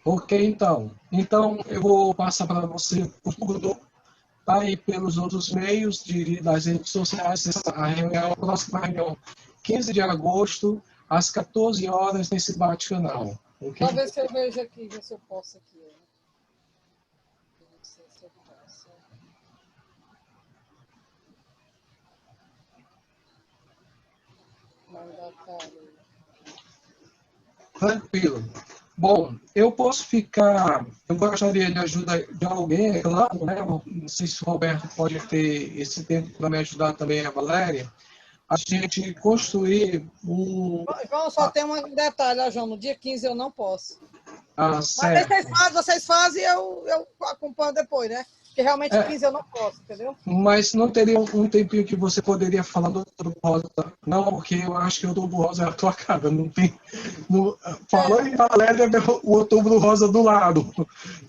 Ok, então. Então, eu vou passar para você o tudo, tá aí pelos outros meios das redes sociais, a próxima reunião, 15 de agosto, às 14 horas, nesse bate-canal. Okay? Só ver se eu vejo aqui, ver se eu posso aqui. Não sei se eu posso. Mandatário. Tranquilo. Bom, eu posso ficar. Eu gostaria de ajuda de alguém, é claro, né? Não sei se o Roberto pode ter esse tempo para me ajudar também, a Valéria. A gente construir um. João, só tem um detalhe, ó, João. No dia 15 eu não posso. Mas aí Certo. vocês fazem e eu acompanho depois, né? Porque realmente 15 eu não posso, entendeu? Mas não teria um tempinho que você poderia falar do Outubro Rosa? Não, porque eu acho que o Outubro Rosa é a tua cara. Não tem. Falando em Valéria, o Outubro Rosa do lado.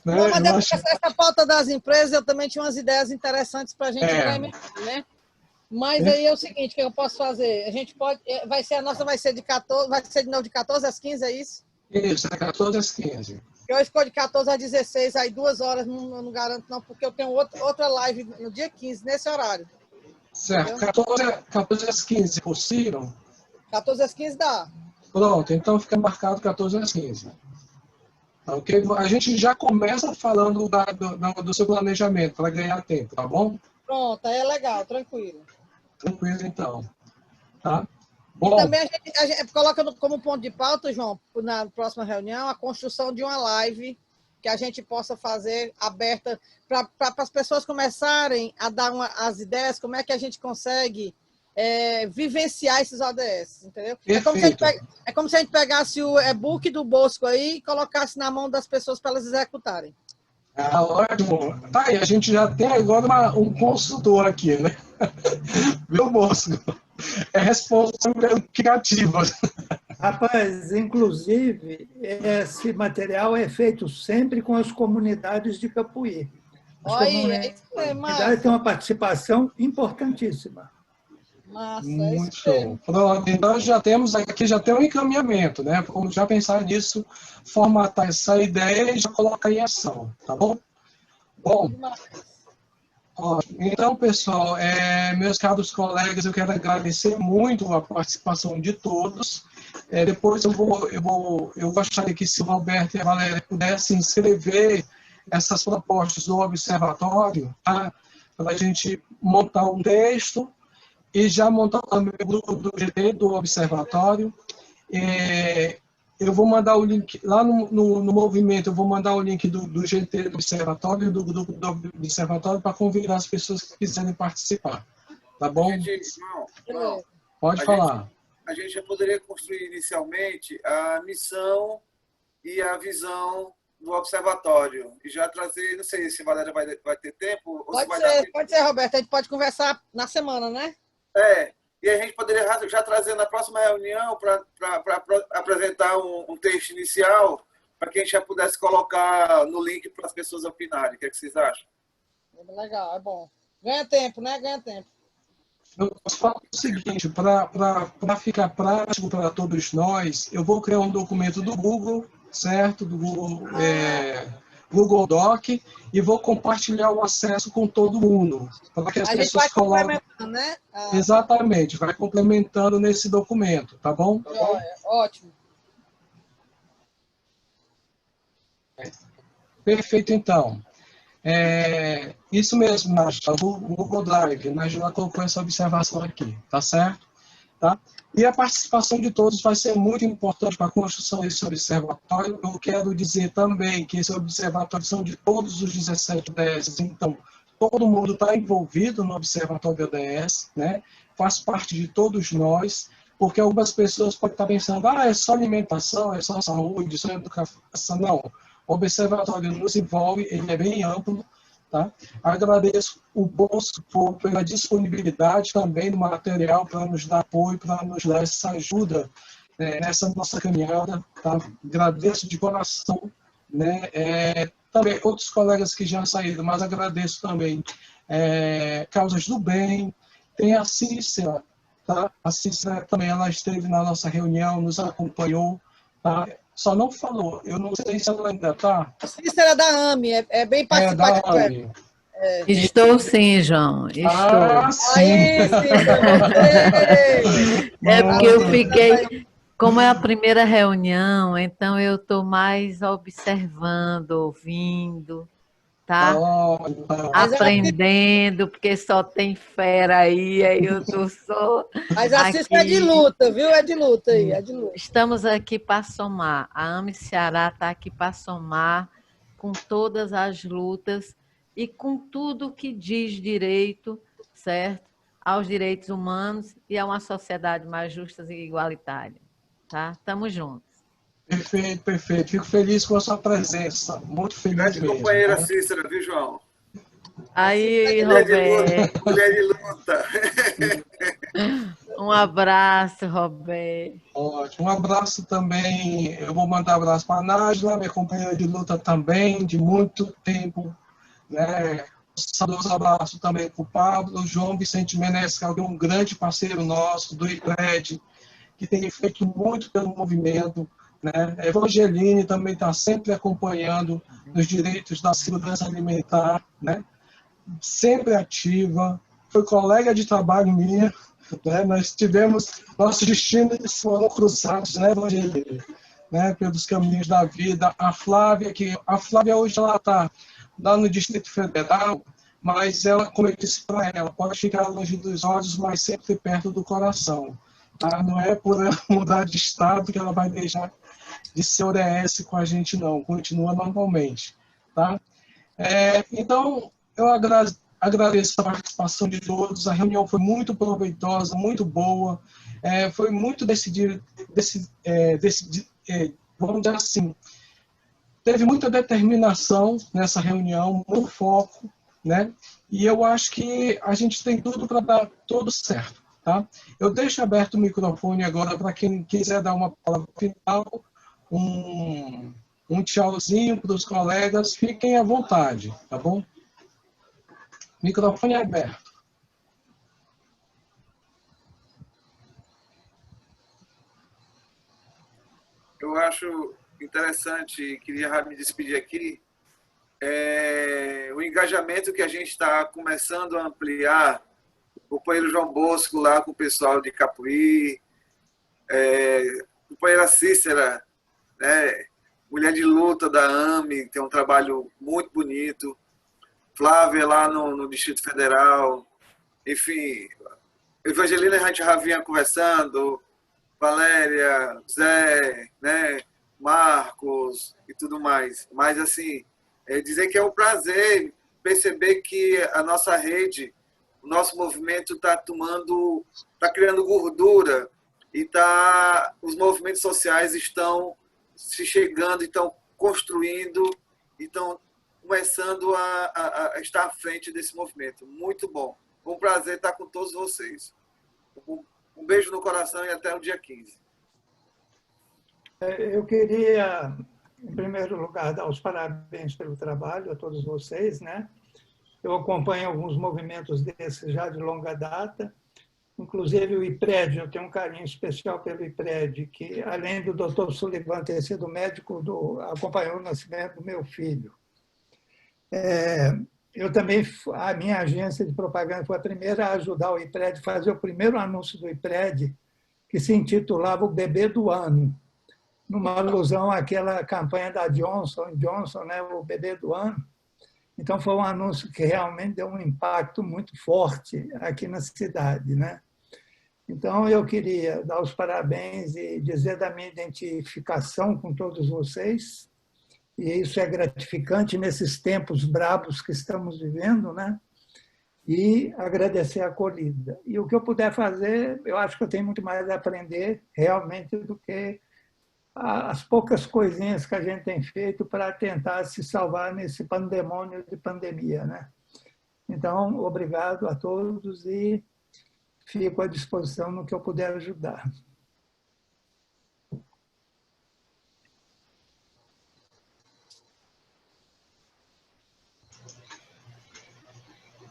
Né? Não, mas Eu acho... essa pauta das empresas, eu também tinha umas ideias interessantes para a gente implementar, né? Mas aí é o seguinte, que eu posso fazer? A gente pode. A nossa vai ser de 14, vai ser de novo de 14 às 15, é isso? Isso, é 14 às 15. Eu escolho de 14 às 16, aí 2 horas, não garanto não, porque eu tenho outra live no dia 15, nesse horário. Certo, 14 às 15, possível? 14 às 15 dá. Pronto, então fica marcado 14 às 15. Ok? A gente já começa falando do seu planejamento, para ganhar tempo, tá bom? Pronto, aí é legal, tranquilo. Tranquilo, então. Tá? E Bom, também a gente coloca como ponto de pauta, João, na próxima reunião, a construção de uma live que a gente possa fazer aberta para as pessoas começarem a dar as ideias, como é que a gente consegue vivenciar esses ODS, entendeu? É como se a gente pegasse o e-book do Bosco aí e colocasse na mão das pessoas para elas executarem. Ótimo. Tá, e a gente já tem agora um consultor aqui, né? Viu, Bosco? É responsável criativa. Rapaz, inclusive, esse material é feito sempre com as comunidades de Capuí. As comunidades têm uma participação importantíssima. Massa, muito show. Pronto, então já temos aqui um encaminhamento, né? Vamos já pensar nisso, formatar essa ideia e já colocar em ação, tá bom? Bom, então, pessoal, meus caros colegas, eu quero agradecer muito a participação de todos. Depois eu gostaria que se o Roberto e a Valéria pudessem escrever essas propostas do observatório, tá? Para a gente montar um texto e já montar também o grupo do GT do observatório. Eu vou mandar o link lá no movimento, eu vou mandar o link do GT do observatório, do grupo do observatório, para convidar as pessoas que quiserem participar. Tá bom? Pode falar. A gente já poderia construir inicialmente a missão e a visão do observatório. E já trazer, não sei se a Valéria vai ter tempo. Pode ser, Roberto. A gente pode conversar na semana, né? E a gente poderia já trazer na próxima reunião para apresentar um texto inicial para que a gente já pudesse colocar no link para as pessoas opinarem. O que vocês acham? Legal, é bom. Ganha tempo, né? Ganha tempo. Eu posso falar o seguinte, para ficar prático para todos nós, eu vou criar um documento do Google, certo? Do Google, Google Doc, e vou compartilhar o acesso com todo mundo, para que as A gente vai pessoas coloquem. complementando, né? Exatamente, vai complementando nesse documento, tá bom? Joia, ótimo. Perfeito, então. Isso mesmo, Nájila, o Google Drive, Nájila colocou essa observação aqui, tá certo? Tá? E a participação de todos vai ser muito importante para a construção desse observatório. Eu quero dizer também que esse observatório são de todos os 17 ODS, então todo mundo está envolvido no observatório ODS, né? Faz parte de todos nós, porque algumas pessoas podem estar pensando, é só alimentação, é só saúde, é só educação. Não, o observatório nos envolve, ele é bem amplo. Tá? Agradeço o Bolso pela disponibilidade também do material para nos dar apoio, para nos dar essa ajuda nessa nossa caminhada. Tá? Agradeço de coração. Né? Também outros colegas que já saíram, mas agradeço também. Causas do Bem, tem a Cícera. Tá? A Cícera também ela esteve na nossa reunião, nos acompanhou. Tá? Só não falou, eu não sei se ela ainda está. Cícera da AME, é bem participativa. Da AME. Estou sim, João. Estou. Sim. Aí, Cícera, você! É porque eu fiquei. Como é a primeira reunião, então eu estou mais observando, ouvindo, tá? Aprendendo, porque só tem fera aí eu estou só. Mas a Cícera é de luta, viu? É de luta aí, é de luta. Estamos aqui para somar. A AME Ceará está aqui para somar com todas as lutas e com tudo que diz direito, certo? Aos direitos humanos e a uma sociedade mais justa e igualitária. Tá? Estamos juntos. Perfeito, perfeito. Fico feliz com a sua presença. Muito feliz Grande mesmo. Companheira Cícera, viu, João? Aí, Roberto. Mulher de luta. Um abraço, Roberto. Ótimo. Um abraço também. Eu vou mandar um abraço para a Nájila, minha companheira de luta também, de muito tempo. Né? Um abraço também para o Pablo, João Vicente Menezes, que é um grande parceiro nosso, do IPRED, que tem feito muito pelo movimento. Né? A Evangeline também está sempre acompanhando os direitos da segurança alimentar, né? Sempre ativa, foi colega de trabalho minha, né? Nós tivemos, nossos destinos foram cruzados, né, Evangeline? Né? Pelos caminhos da vida. A Flávia hoje ela está lá no Distrito Federal, mas ela, como eu disse para ela, pode ficar longe dos olhos, mas sempre perto do coração. Tá? Não é por ela mudar de estado que ela vai deixar de ser ODS com a gente, não. Continua normalmente. Tá? Então, eu agradeço a participação de todos. A reunião foi muito proveitosa, muito boa. Foi muito decidido, vamos dizer assim, teve muita determinação nessa reunião, muito foco, né? E eu acho que a gente tem tudo para dar tudo certo. Tá? Eu deixo aberto o microfone agora para quem quiser dar uma palavra final, um tchauzinho para os colegas, fiquem à vontade, tá bom? Microfone aberto. Eu acho interessante, queria me despedir aqui, o engajamento que a gente está começando a ampliar. O companheiro João Bosco lá com o pessoal de Capuí, companheira Cícera, né, mulher de luta da AME, tem um trabalho muito bonito. Flávia lá no Distrito Federal, enfim, Evangelina a gente já vinha conversando, Valéria, Zé, né, Marcos e tudo mais. Mas, assim, dizer que é um prazer perceber que a nossa rede, o nosso movimento está criando gordura e os movimentos sociais estão se chegando, estão construindo, estão começando a estar à frente desse movimento. Muito bom. Foi um prazer estar com todos vocês. Um beijo no coração e até o dia 15. Eu queria, em primeiro lugar, dar os parabéns pelo trabalho a todos vocês, né? Eu acompanho alguns movimentos desses já de longa data Inclusive o IPRED, eu tenho um carinho especial pelo IPRED, que além do Dr. Sullivan ter sido médico, acompanhou o nascimento do meu filho. Eu também, a minha agência de propaganda foi a primeira a ajudar o IPRED a fazer o primeiro anúncio do IPRED, que se intitulava O Bebê do Ano, numa alusão àquela campanha da Johnson Johnson, né, o Bebê do Ano. Então, foi um anúncio que realmente deu um impacto muito forte aqui na cidade, né? Então, eu queria dar os parabéns e dizer da minha identificação com todos vocês, e isso é gratificante nesses tempos brabos que estamos vivendo, né? E agradecer a acolhida. E o que eu puder fazer, eu acho que eu tenho muito mais a aprender realmente do que as poucas coisinhas que a gente tem feito para tentar se salvar nesse pandemônio de pandemia, né? Então, obrigado a todos e fico à disposição no que eu puder ajudar.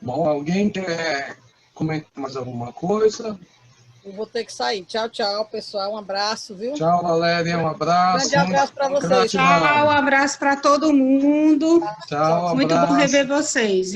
Bom, alguém quer comentar mais alguma coisa? Eu vou ter que sair. Tchau, tchau, pessoal. Um abraço, viu? Tchau, Valéria. Um abraço. Grande abraço para vocês. Tchau, um abraço para todo mundo. Tchau, Muito bom abraço. rever vocês.